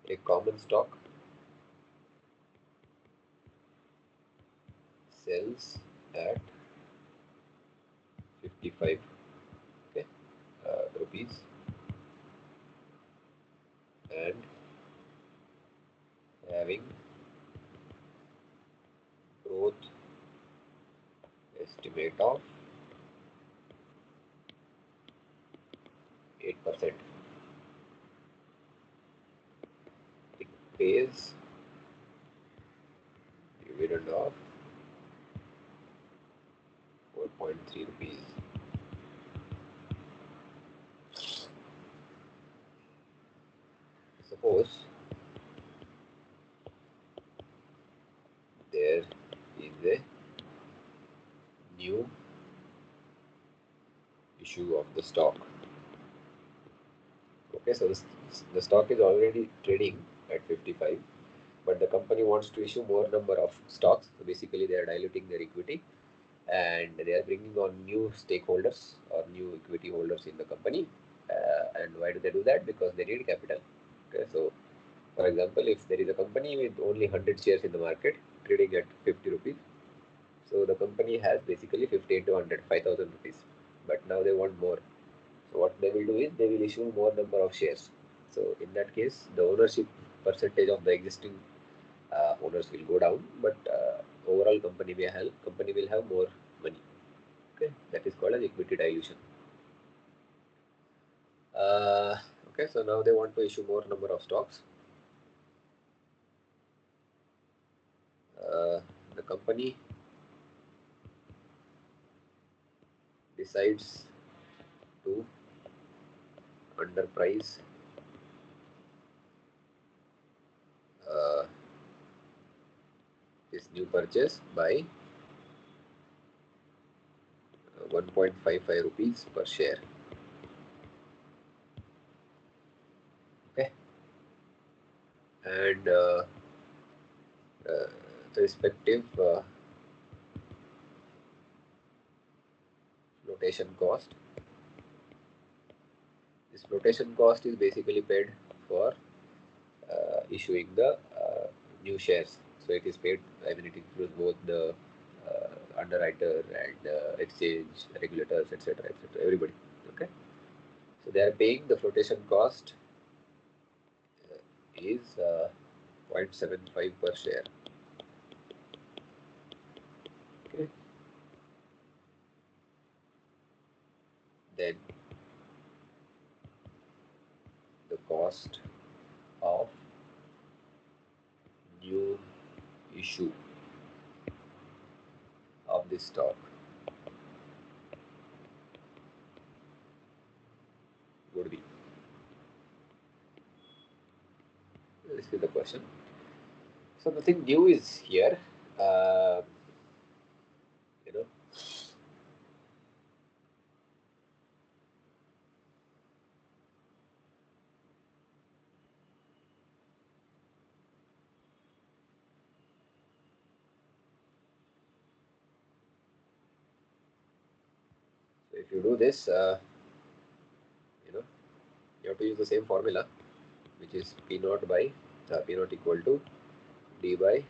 a common stock sells at 55, okay, rupees, and having growth estimate of 8%. It pays dividend of 4.3 rupees. Suppose there is a new issue of the stock. Okay, so the stock is already trading at 55, but the company wants to issue more number of stocks. So basically, they are diluting their equity, and they are bringing on new stakeholders or new equity holders in the company. And why do they do that? Because they need capital. Okay, so for example, if there is a company with only 100 shares in the market trading at 50 rupees, so the company has basically 50 into 100, 5,000 rupees. But now they want more. So what they will do is they will issue more number of shares. So in that case, the ownership percentage of the existing owners will go down, but overall company will have more money. Okay, that is called as equity dilution. Okay, so now they want to issue more number of stocks. The company decides to underprice this new purchase by 1.55 rupees per share. Okay, and the respective flotation cost. This flotation cost is basically paid for issuing the new shares. So it is paid, I mean, it includes both the underwriter and exchange regulators, etc., etc. Everybody. Okay, so they are paying the flotation cost is 0.75 per share. Okay, then the cost of new issue of this stock would be. This is the question. So nothing new is here. Uh, you know, so if you do this, you have to use the same formula, which is P naught by P naught equal to D by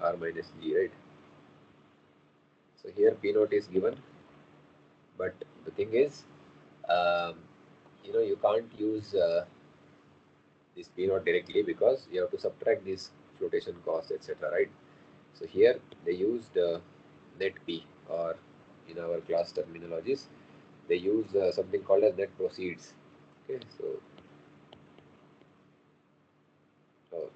R minus G, right? So here P naught is given, but the thing is, um, you can't use this P naught directly because you have to subtract this flotation cost, etc., right? So here they used net P, or in our class terminologies, they use something called as net proceeds. Okay, so uh,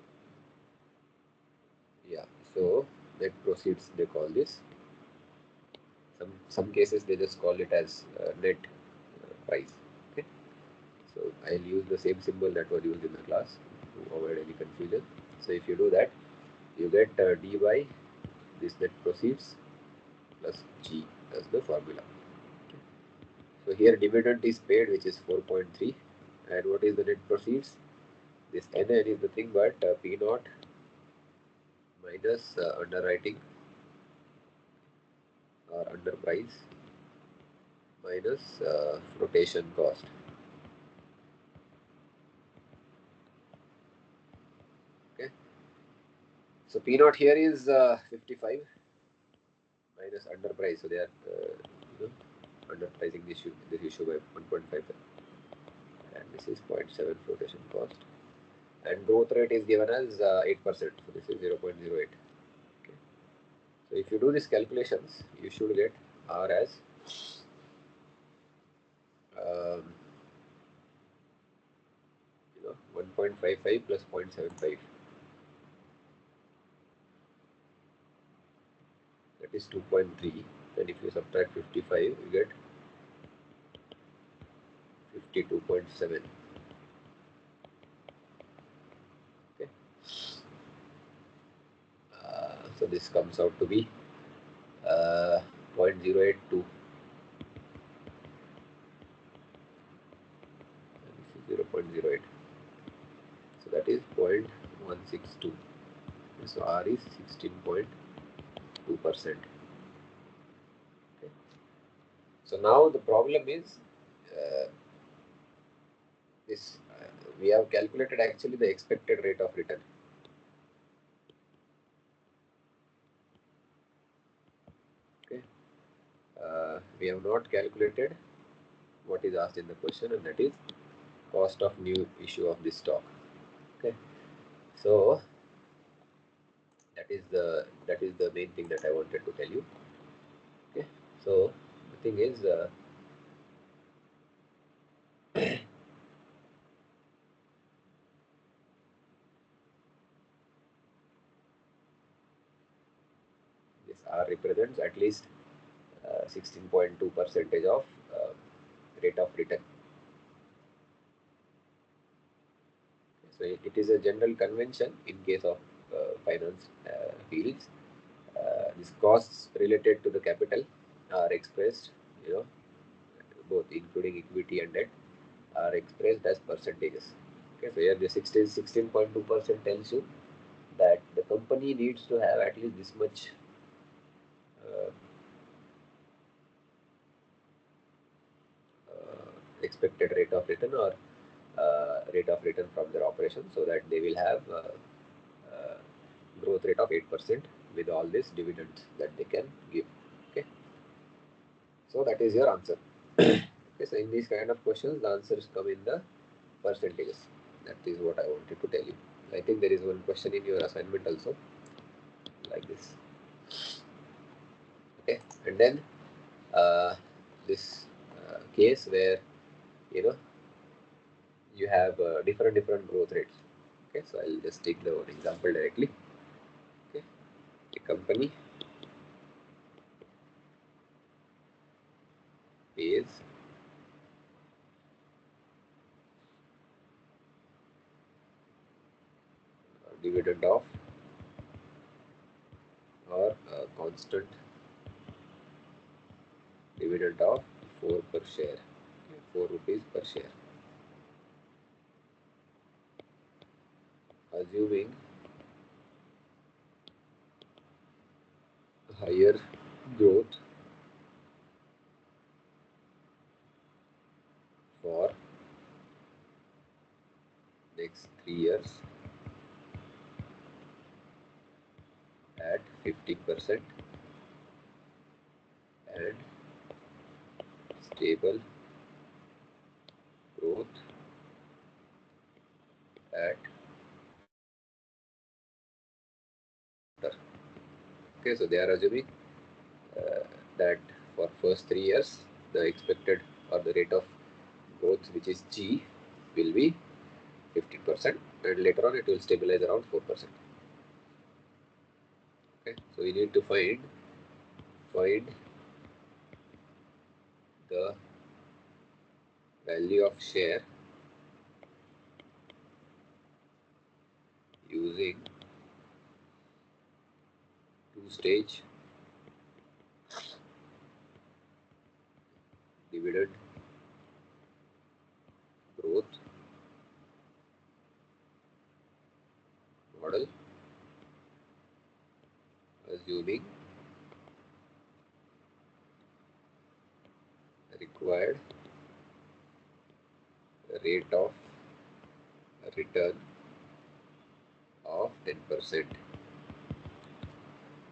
yeah, so net proceeds they call this. Some cases they just call it as net price. Okay, so I'll use the same symbol that was used in the class to avoid any confusion. So if you do that, you get d by this net proceeds plus g as the formula. Okay. So here dividend is paid, which is 4.3, and what is the net proceeds? This NN is the thing, but P naught minus underwriting or underprice minus flotation cost. Okay, so P naught here is 55 minus underprice, so they are underpricing this issue by 1.5, and this is 0.7 flotation cost, and growth rate is given as 8%, so this is 0.08. Okay, so if you do these calculations, you should get R as um, 1.55 plus 0.75, that is 2.3, and if you subtract 55, you get 52.7. Okay, so this comes out to be 0.082, and this is 0.08, so that is 0.162. So R is 16.2%. Okay. So now the problem is this we have calculated actually the expected rate of return. Okay, we have not calculated what is asked in the question, and that is cost of new issue of this stock. Okay, so that is the main thing that I wanted to tell you. Okay, so the thing is this R represents at least 16.2 percentage of rate of return. So it is a general convention in case of finance fields. These costs related to the capital are expressed, both including equity and debt, are expressed as percentages. Okay, so here the 16.2% tells you that the company needs to have at least this much uh, expected rate of return, or rate of return from their operation, so that they will have growth rate of 8% with all these dividends that they can give. Okay, so that is your answer. Okay, so in these kind of questions, the answers come in the percentages. That is what I wanted to tell you. I think there is one question in your assignment also, like this. Okay, and then this case where you know you have different growth rates. Okay, so I'll just take the one example directly. Okay, a company pays dividend of or constant dividend of 4 per share, 4 rupees per share, assuming higher growth for next 3 years at 15% and stable growth at okay, so they are assuming uh, that for first 3 years the expected or the rate of growth, which is G, will be 15%, and later on it will stabilize around 4%. Okay, so we need to find the value of share using two-stage dividend growth model, assuming required rate of return of 10%.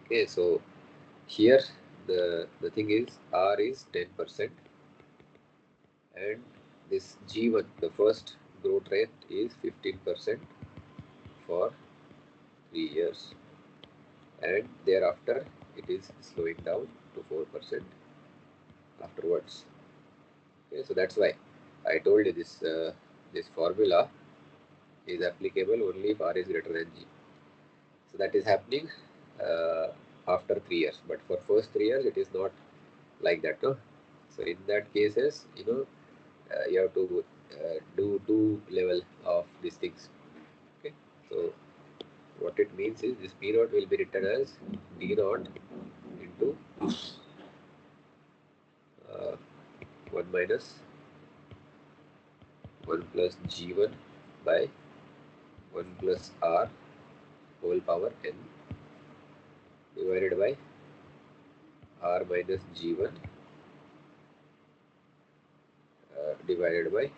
Okay, so here the thing is R is 10% and this G1, the first growth rate, is 15% for 3 years, and thereafter it is slowing down to 4% afterwards. Okay, so that's why I told you this formula is applicable only if R is greater than G. So that is happening after 3 years, but for first 3 years it is not like that. No? So in that cases, you have to do two level of these things. Okay, so what it means is this P naught will be written as D naught into 1 minus 1 plus G1 by 1 plus R whole power n divided by R minus G1 divided by,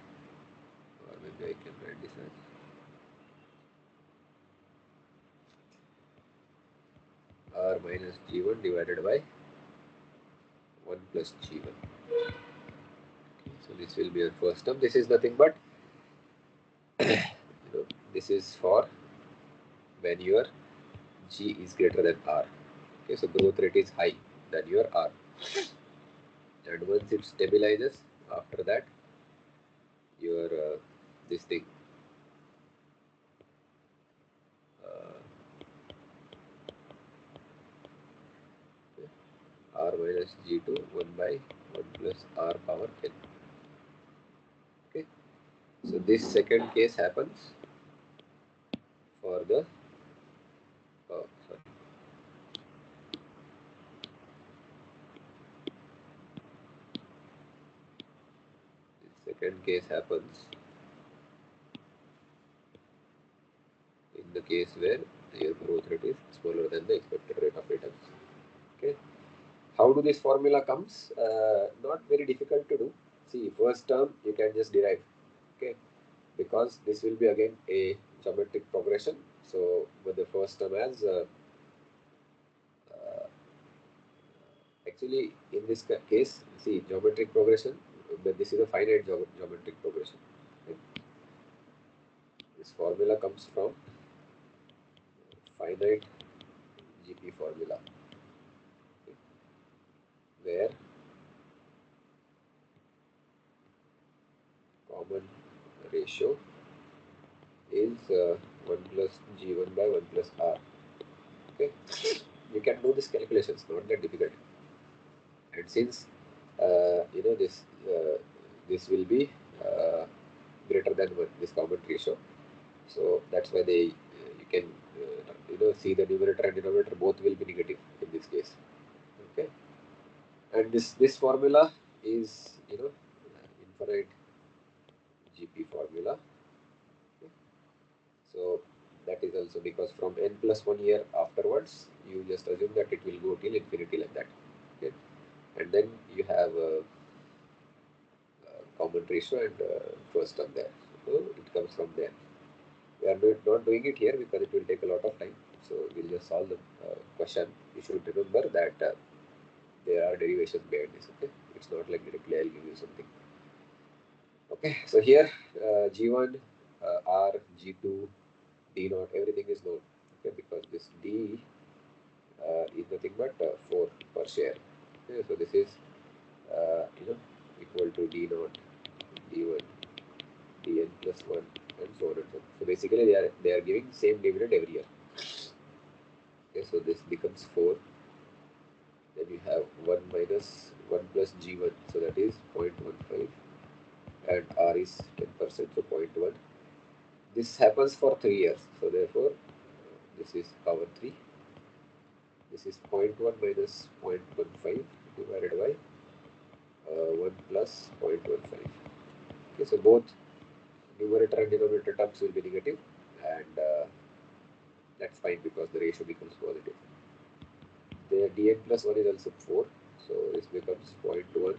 or maybe I can write this as R minus G1 divided by 1 plus G1. Okay, so this will be the first term. This is nothing but this is for when your G is greater than R. Okay, so growth rate is high than your R, and once it stabilizes, after that your this thing uh, R minus G2 1 by 1 plus R power n. Okay, so this second case happens for the sorry. This second case happens in the case where your growth rate is smaller than the expected rate of returns. Okay, how do this formula comes? Not very difficult to do. See, first term you can just derive. Okay, because this will be again a geometric progression. So with the first term as Actually, in this case, see geometric progression, but this is a finite geometric progression. Okay. This formula comes from finite GP formula, okay, where common ratio is 1 plus G1 by 1 plus R. Okay, you can do this calculation, it's not that difficult. And since this this will be greater than 1, this common ratio, so that's why they you can see the numerator and denominator both will be negative in this case. Okay, and this formula is infinite GP formula. Okay. So that is also because from n plus 1 year afterwards, you just assume that it will go till infinity like that. Okay, and then you have common ratio and first term there. So it comes from there. We are not doing it here because it will take a lot of time. So we'll just solve the question. You should remember that there are derivations behind this. Okay, it's not like directly I'll give you something. Okay, so here G1, R, G2, D naught, everything is known. Okay, because this D is nothing but 4 per share. Okay, so this is equal to D naught, D1, Dn plus 1, and so on and so on. So basically they are giving same dividend every year. Okay, so this becomes 4. Then you have 1 minus 1 plus G1, so that is 0.15, and R is 10%, so 0.1. This happens for 3 years, so therefore this is power 3. This is 0.1 minus 0.15 divided by 1 plus 0.15. Okay, so both numerator and denominator terms will be negative, and that's fine because the ratio becomes positive. The dn plus 1 is also 4, so this becomes 0.1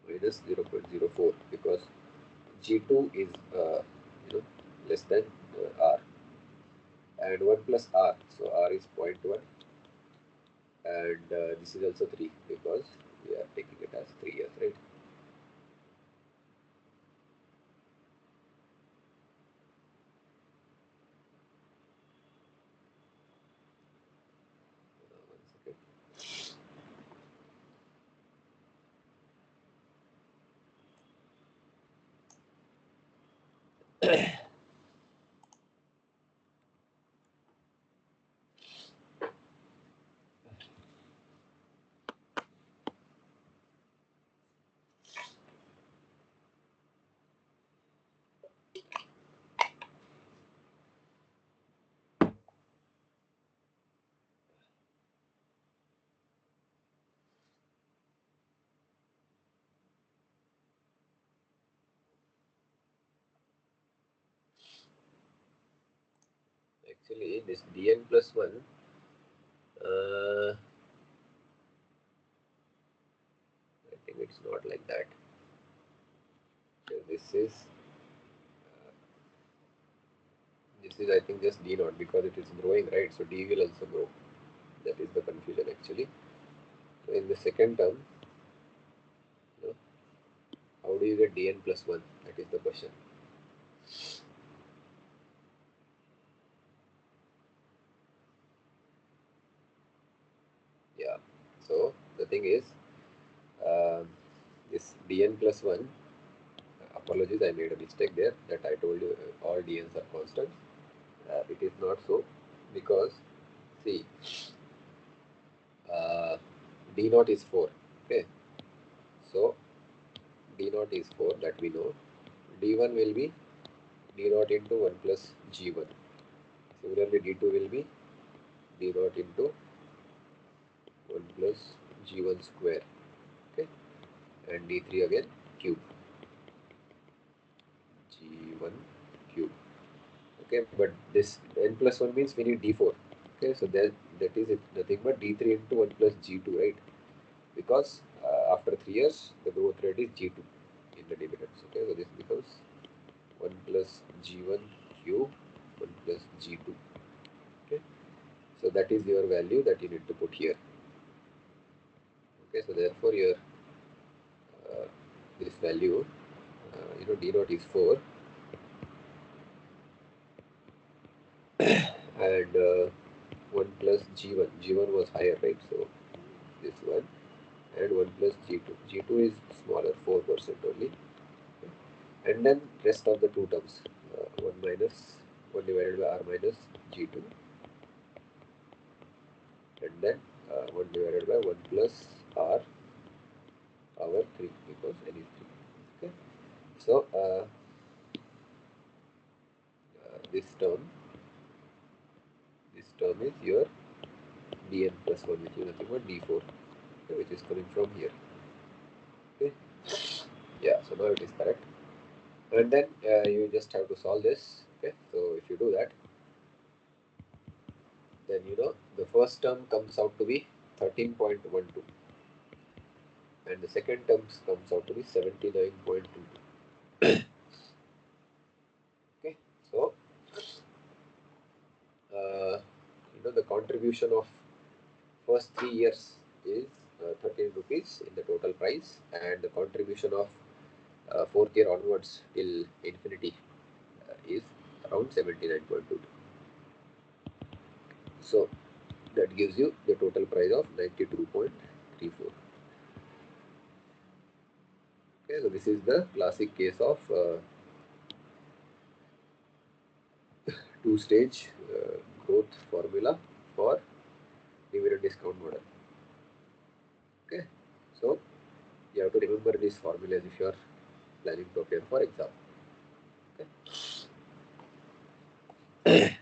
minus 0.04 because G2 is less than R, and 1 plus R, so R is 0.1, and this is also 3 because we are taking it as 3 years, right? One second. Actually, this dn plus 1, I think it's not like that. So this is I think just d naught because it is growing, right? So d will also grow. That is the confusion actually. So in the second term, how do you get dn plus 1? That is the question. Yeah. So the thing is, this dn plus 1, apologies, I made a mistake there that I told you all dn's are constant. It is not so because, see, d naught is 4. Okay. So d naught is 4, that we know. D1 will be d naught into 1 plus G1. Similarly, D2 will be d naught into 1 plus G1 square. Okay. And D3 again cube. G1 cube. Okay, but this n plus 1 means we need D4. Okay, so that is it, nothing but D3 into 1 plus G2, right? Because after 3 years, the growth rate is G2 in the dividends. Okay, so this becomes 1 plus G1 cube, 1 plus G2. Okay, so that is your value that you need to put here. Okay, so therefore your this value, d naught is 4, and 1 plus g1. G1 was higher, right? So this one, and 1 plus g2. G2 is smaller, 4% only. And then rest of the two terms, 1 divided by r minus g2, and then 1 divided by 1 plus r power 3, because n is 3. Okay, so this term is your dn plus 1, which is nothing but d4, okay, which is coming from here. Okay, yeah, so now it is correct. And then you just have to solve this. Okay, so if you do that, then the first term comes out to be 13.12, and the second term comes out to be 79.22. Okay, so the contribution of first 3 years is 13 rupees in the total price, and the contribution of fourth year onwards till infinity is around 79.22. So that gives you the total price of 92.34. Okay, so this is the classic case of two-stage growth formula for dividend discount model. Okay, so you have to remember these formulas if you are planning to appear for exam. Okay.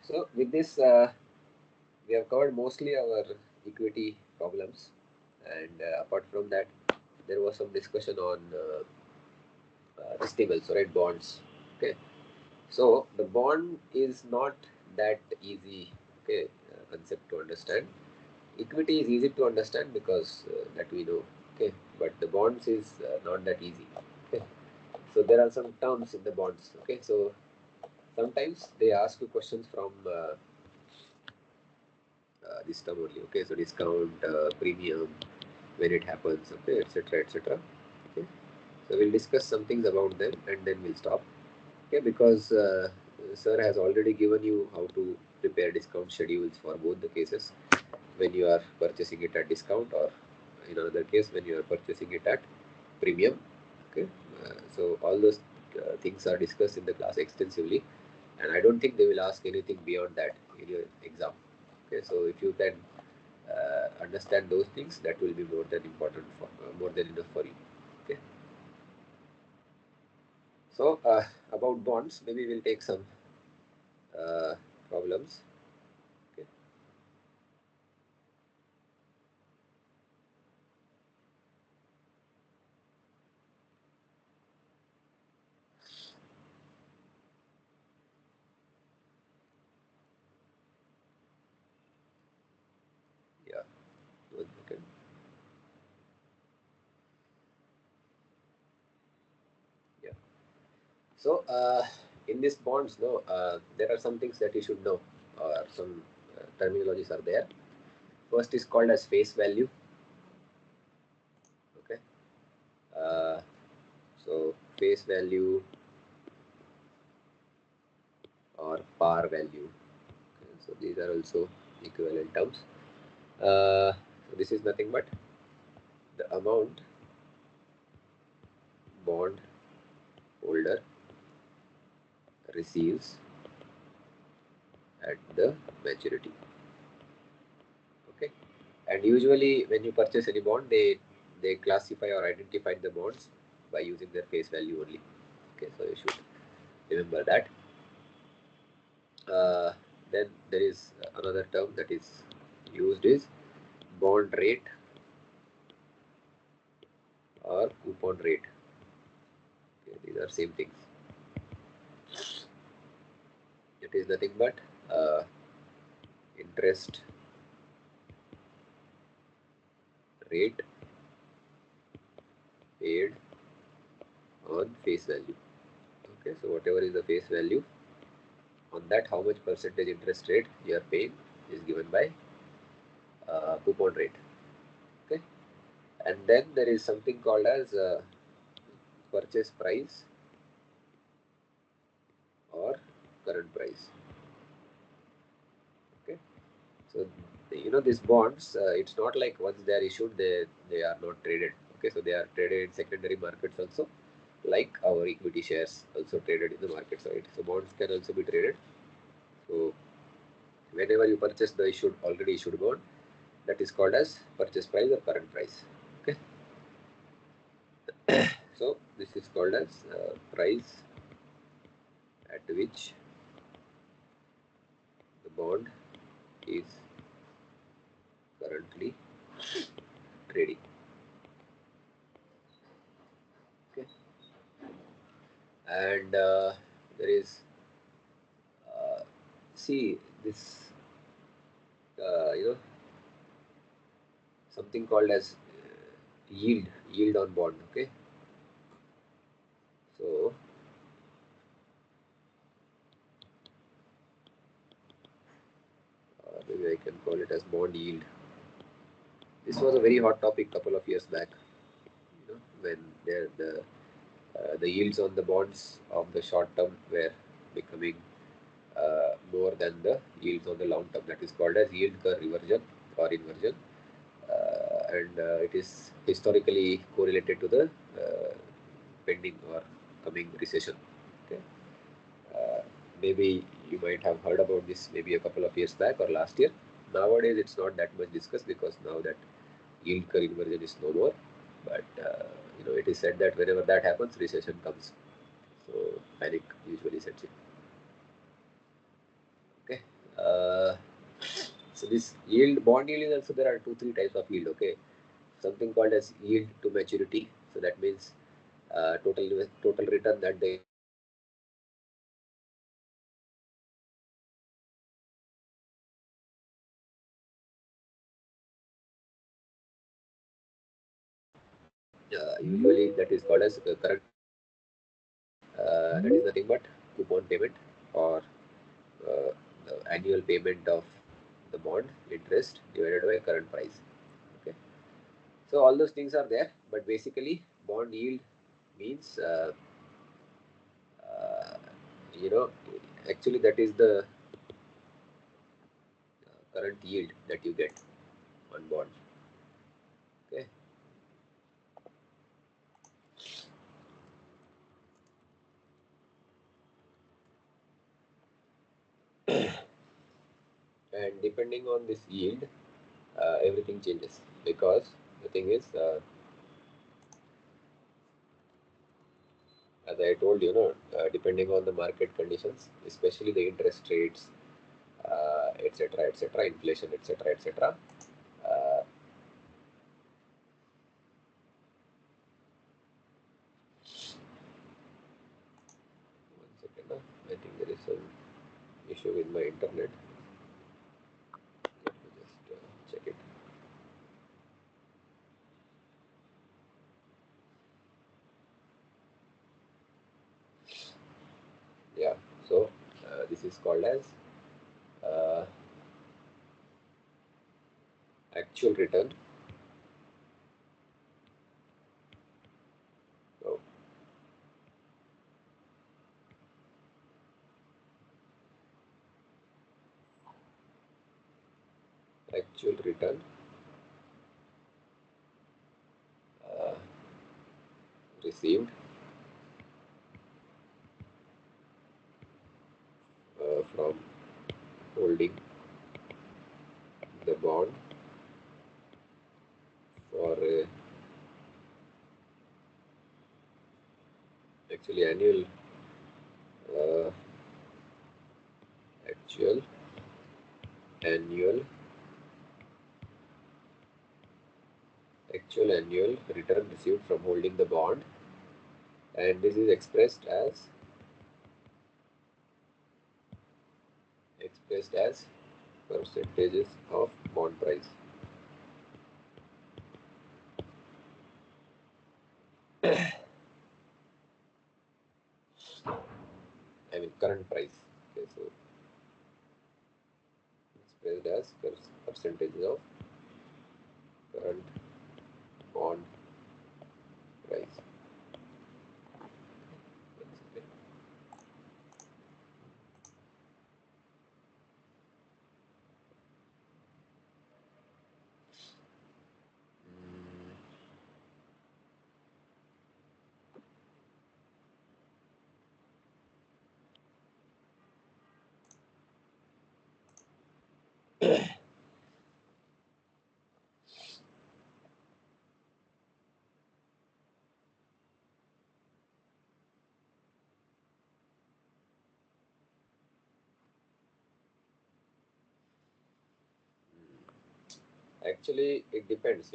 So with this, we have covered mostly our equity problems, and apart from that, there was some discussion on receivables, right? Bonds. Okay, so the bond is not that easy. Okay, concept to understand. Equity is easy to understand because that we know. Okay, but the bonds is not that easy. Okay, so there are some terms in the bonds. Okay, so sometimes they ask you questions from this term only. Okay, so discount, premium, when it happens, okay, etc., etc. Okay, so we'll discuss some things about them and then we'll stop. Okay, because sir has already given you how to prepare discount schedules for both the cases, when you are purchasing it at discount, or in another case when you are purchasing it at premium. Okay, so all those things are discussed in the class extensively, and I don't think they will ask anything beyond that in your exam. Okay, so if you can understand those things, that will be more than important for more than enough for you. Okay, so about bonds, maybe we'll take some problems. Okay. Yeah, 1 second. Yeah. So in these bonds, no, there are some things that you should know, or some terminologies are there. First is called as face value. Okay. Uh, so face value or par value. Okay, so these are also equivalent terms. So this is nothing but the amount bond holder receives at the maturity. Okay, and usually when you purchase any bond, they classify or identify the bonds by using their face value only. Okay, so you should remember that. Then there is another term that is used is bond rate or coupon rate. Okay, these are same things. It is nothing but interest rate paid on face value. Okay, so whatever is the face value, on that how much percentage interest rate you are paying is given by coupon rate. Okay, And then there is something called as purchase price or current price. Okay, so these bonds, it's not like once they are issued they are not traded. Okay, so they are traded in secondary markets also, like our equity shares also traded in the markets, right? So bonds can also be traded. So whenever you purchase the already issued bond, that is called as purchase price or current price. Okay, so this is called as price at which the bond is currently trading. Okay, and there is see this something called as yield on bond. Okay, so maybe I can call it as bond yield. This was a very hot topic couple of years back, when the yields on the bonds of the short term were becoming more than the yields on the long term. That is called as yield curve reversion or inversion, and it is historically correlated to the pending or coming recession. Okay, uh, maybe you might have heard about this maybe a couple of years back or last year. Nowadays, it's not that much discussed because now that yield curve inversion is no more. But it is said that whenever that happens, recession comes. So panic usually sets in. Okay. Uh, so this bond yield is also, there are 2-3 types of yield. Okay. Something called as yield to maturity. So that means total return that they usually that is called as current. That is nothing but coupon payment or uh, the annual payment of the bond interest divided by current price. Okay, so all those things are there, but basically bond yield means uh, you know actually that is the current yield that you get on bond. Okay, and depending on this yield, everything changes, because the thing is, as I told depending on the market conditions, especially the interest rates, etc., inflation, etc. Uh, One second. I think there is some issue with my internet. Let me just check it. Yeah. So this is called as uh, actual return. So actual return uh, received from holding the bond for actually uh, actual annual annual return received from holding the bond, and this is expressed as percentages of bond price. I mean current price. Okay, so expressed as percentages of current bond price. Actually, it depends,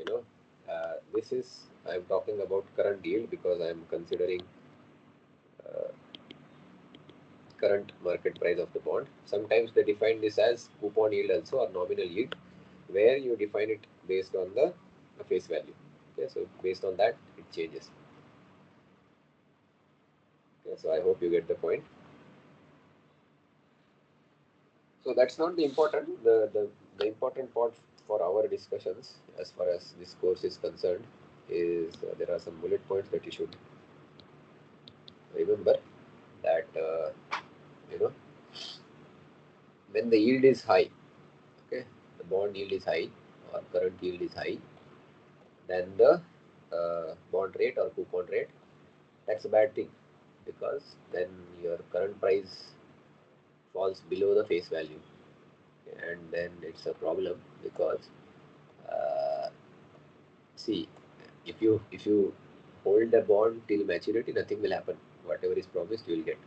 this is, I'm talking about current yield because I'm considering uh, current market price of the bond. Sometimes they define this as coupon yield also or nominal yield, where you define it based on the face value. Okay, so based on that, it changes. Okay, so I hope you get the point. So that's not the important. The important part for our discussions as far as this course is concerned is there are some bullet points that you should remember that you know when the yield is high, okay, the bond yield is high or current yield is high, then the bond rate or coupon rate, that's a bad thing because then your current price falls below the face value, and then it's a problem because uh, see, if you hold the bond till maturity, nothing will happen. Whatever is promised, you will get.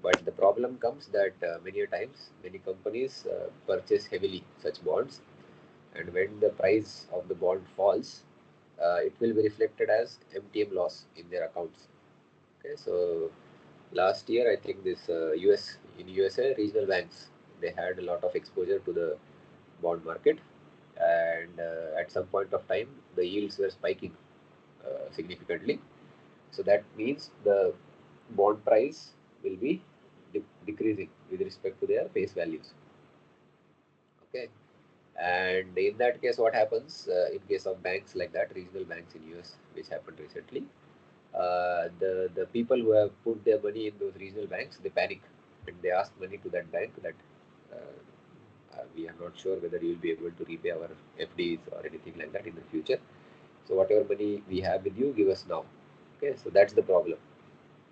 But the problem comes that many a times, many companies purchase heavily such bonds, and when the price of the bond falls, it will be reflected as MTM loss in their accounts. Okay, so last year I think this USA regional banks, they had a lot of exposure to the bond market, and at some point of time the yields were spiking significantly. So that means the bond price will be decreasing with respect to their face values. Okay, and in that case, what happens in case of banks like that, regional banks in US, which happened recently, the people who have put their money in those regional banks, they panic and they ask money to that bank that we are not sure whether you will be able to repay our FDs or anything like that in the future. So whatever money we have with you, give us now. Okay, so that's the problem.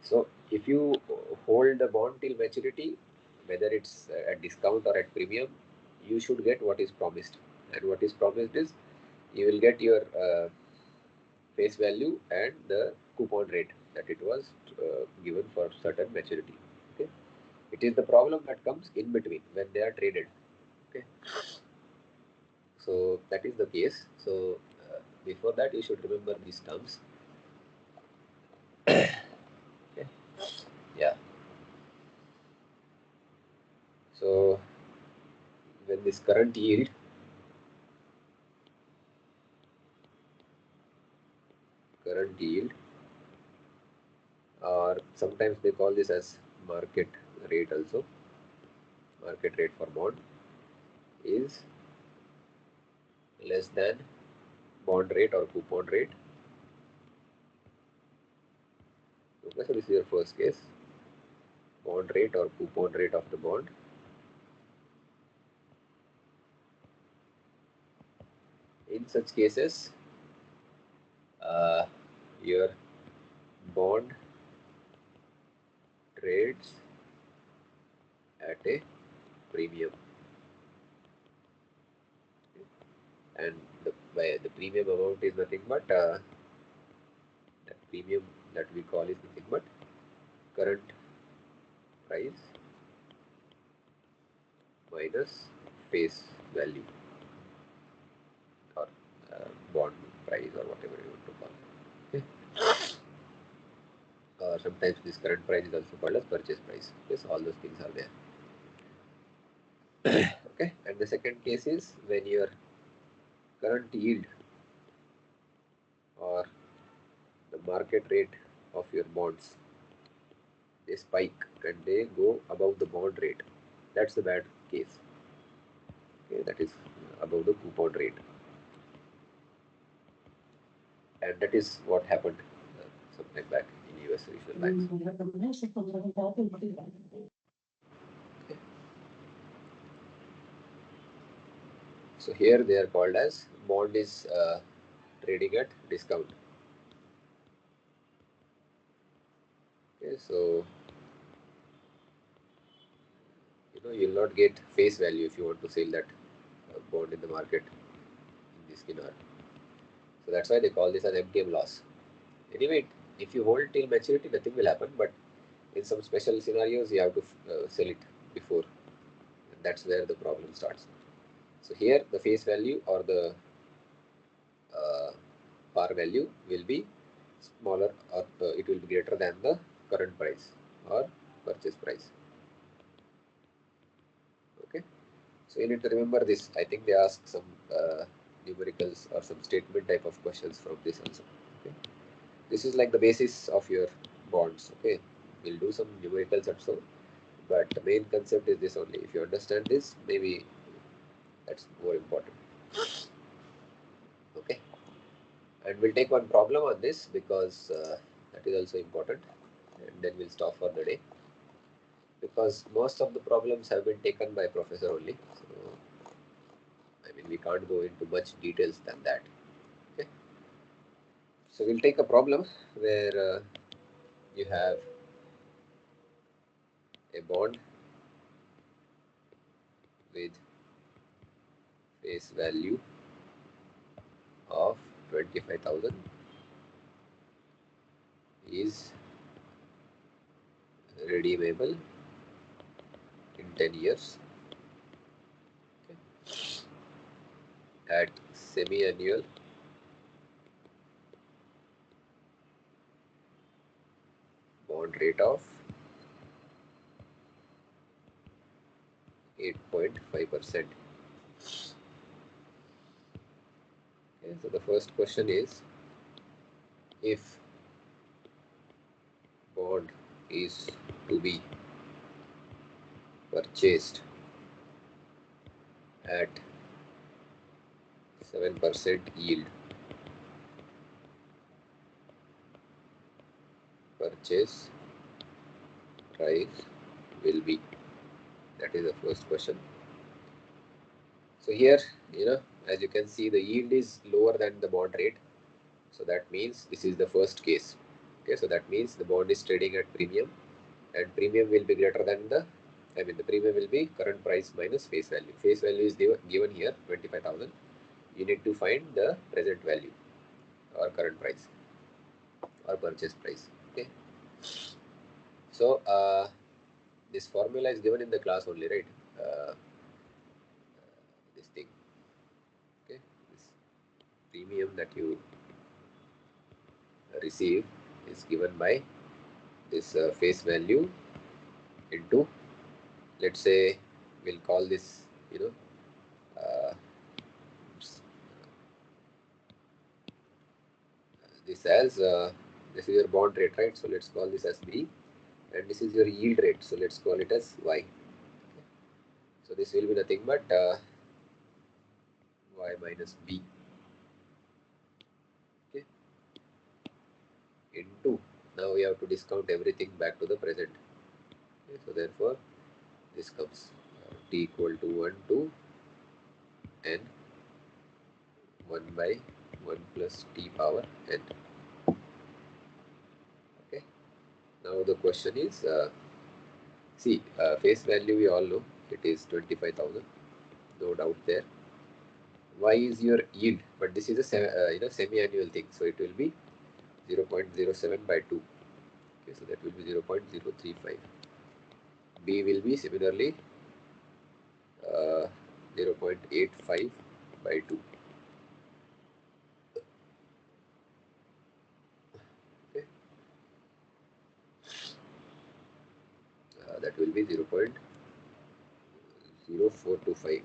So if you hold the bond till maturity, whether it's at discount or at premium, you should get what is promised. And what is promised is you will get your face value and the coupon rate that it was given for certain maturity. Okay, it is the problem that comes in between when they are traded. Okay, so that is the case. So before that, you should remember these terms. Okay, yeah. So when this current yield, or sometimes they call this as market rate also, market rate for bond is less than bond rate or coupon rate. Okay, so this is your first case, bond rate or coupon rate of the bond. In such cases, uh, your bond trades at a premium, and the premium amount is nothing but that premium that we call is nothing but current price minus face value or bond price or whatever you want to call it. Okay. Sometimes this current price is also called as purchase price. Yes, all those things are there. Okay, and the second case is when your current yield or the market rate of your bonds, they spike and they go above the bond rate. That's the bad case. Okay, that is above the coupon rate. and that is what happened some time back in US regional banks. Okay. So here they are called as bond is trading at discount. Okay, so you'll not get face value if you want to sell that bond in the market in this scenario. So that's why they call this as MTM loss. Anyway, if you hold till maturity, nothing will happen. But in some special scenarios, you have to sell it before. And that's where the problem starts. So here, the face value or the par value will be smaller, or it will be greater than the current price or purchase price. Okay. So you need to remember this. I think they ask some numericals or some statement type of questions from this also. Okay. This is like the basis of your bonds. Okay, we'll do some numericals also, but the main concept is this only. If you understand this, maybe that's more important. Okay, and we'll take one problem on this because that is also important, and then we'll stop for the day because most of the problems have been taken by professor only. So I mean, we can't go into much details than that. Okay, so we'll take a problem where you have a bond with face value of 25,000 is redeemable in 10 years at semi-annual bond rate of 8.5%. Okay, so the first question is, if bond is to be purchased at 7% yield, purchase price will be. That is the first question. So here, as you can see, the yield is lower than the bond rate. So that means this is the first case. Okay, so that means the bond is trading at premium, and premium will be greater than the premium will be current price minus face value. Face value is given here 25,000. You need to find the present value or current price or purchase price. Okay, so this formula is given in the class only, right? This thing, okay, this premium that you receive is given by this face value into, let's say, we'll call this uh, this as this is your bond rate, right? So let's call this as B, and this is your yield rate, so let's call it as Y. So this will be nothing but Y minus B, okay, into, now we have to discount everything back to the present. Okay, so therefore this comes T equal to 1 to N 1 by 1 plus T power N. Okay, now the question is, see, face value we all know it is 25,000, no doubt there. Y is your yield, but this is a semi-annual thing, so it will be 0.07 by 2. Okay, so that will be 0.035. B will be similarly 0.85 by 2. Okay, that will be 0.0425.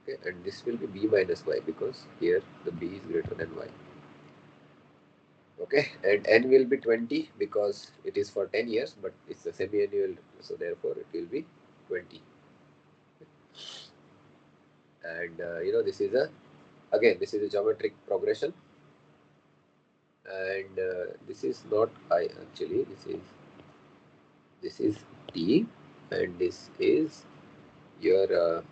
Okay, and this will be B minus Y because here the B is greater than Y. Okay, and N will be 20 because it is for 10 years, but it's a semi-annual, so therefore it will be 20. And this is a geometric progression. and this is not I actually, this is T, and this is your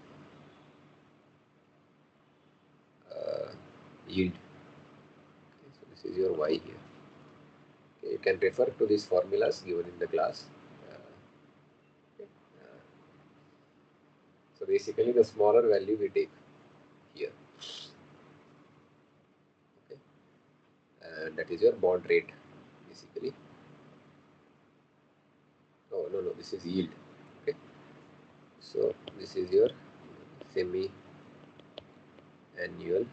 yield. Okay, so this is your Y here. Okay, you can refer to these formulas given in the class. Okay. So basically the smaller value we take here. Okay, and that is your bond rate basically. Oh no, this is yield. Okay, so this is your semi annual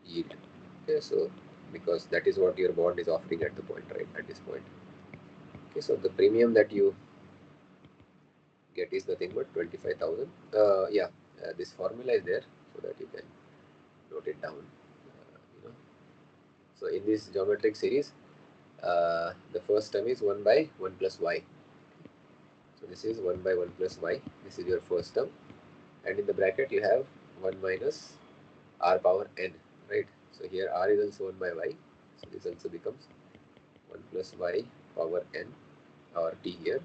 yield. Okay, so because that is what your bond is offering at the point, right, at this point. Okay, so the premium that you get is nothing but 25,000. Yeah, this formula is there so that you can note it down. So in this geometric series, the first term is 1 by 1 plus y. So this is 1 by 1 plus y. This is your first term, and in the bracket you have 1 minus r power n, right? So here r is also 1 by y. So this also becomes 1 plus y power n, or t here.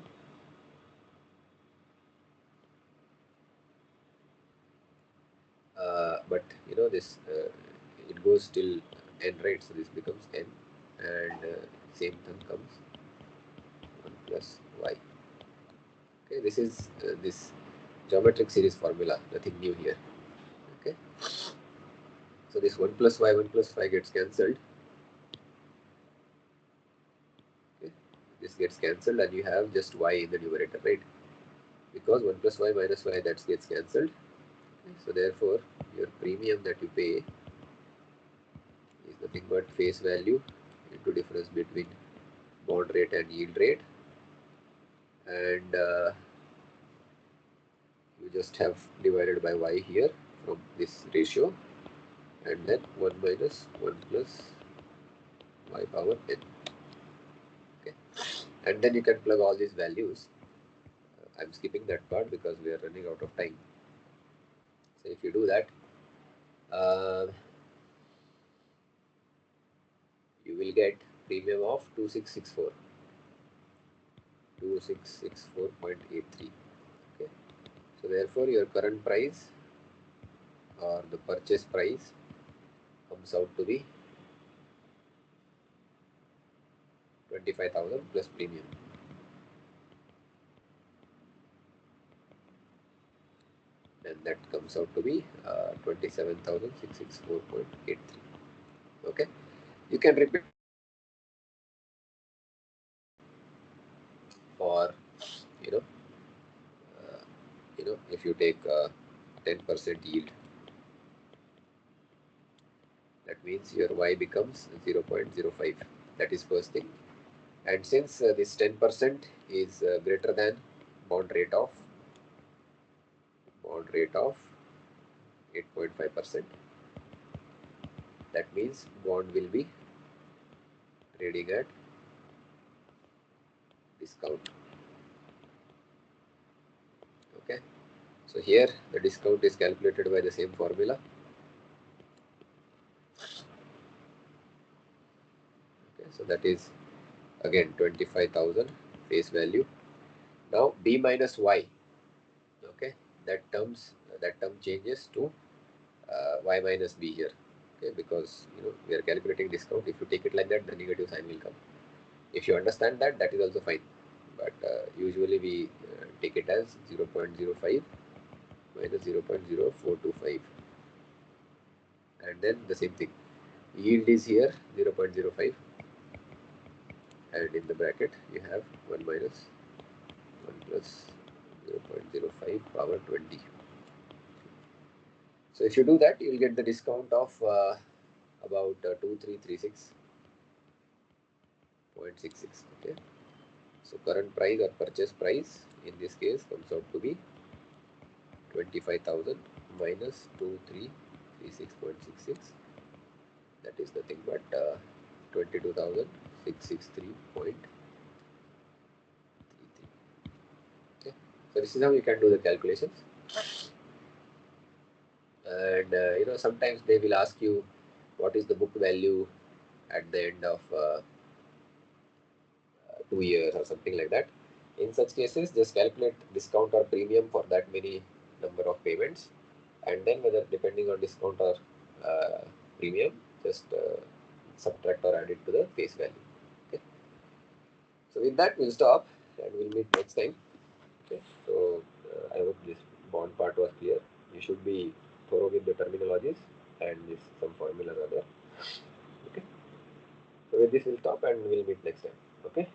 But this it goes till n, right? So this becomes n, and same term comes 1 plus y. Okay, this is this geometric series formula, nothing new here. Okay, so this 1 plus y, 1 plus 5 gets cancelled. Okay, this gets cancelled, and you have just y in the numerator, right? Because 1 plus y minus y, that gets cancelled. Okay, so therefore your premium that you pay is nothing but face value into difference between bond rate and yield rate, and you just have divided by y here from this ratio, and then 1 minus 1 plus y power n. Okay, and then you can plug all these values. I'm skipping that part because we are running out of time. So if you do that, you will get premium of 2664. 2664.83. Okay, so therefore your current price or the purchase price comes out to be 25,000 plus premium. And that comes out to be 27,664.83. Okay, you can repeat for if you take 10% yield, that means your y becomes 0.05. That is first thing. And since this 10% is greater than bond rate of 8.5%, that means bond will be trading at discount. Okay, so here the discount is calculated by the same formula. Okay, so that is again 25,000 face value. Now b minus y. Okay, that term changes to y minus b here. Okay, because we are calculating discount. If you take it like that, the negative sign will come. If you understand that, that is also fine. But usually we take it as 0.05 minus 0.0425, and then the same thing. Yield is here 0.05, and in the bracket you have 1 minus 1 plus 0.05 power 20. So if you do that, you will get the discount of about 2336.66. Okay, so current price or purchase price in this case comes out to be 25,000 minus 2336.66. That is nothing but 22,663.33. Okay, so this is how you can do the calculations. And sometimes they will ask you what is the book value at the end of 2 years or something like that. In such cases, just calculate discount or premium for that many number of payments, and then whether depending on discount or premium, just subtract or add it to the face value. Okay. So with that, we'll stop and we'll meet next time. Okay. So I hope this bond part was clear. You should be thorough with the terminologies and this some formulas are there. Okay. So with this, we'll stop and we'll meet next time. Okay.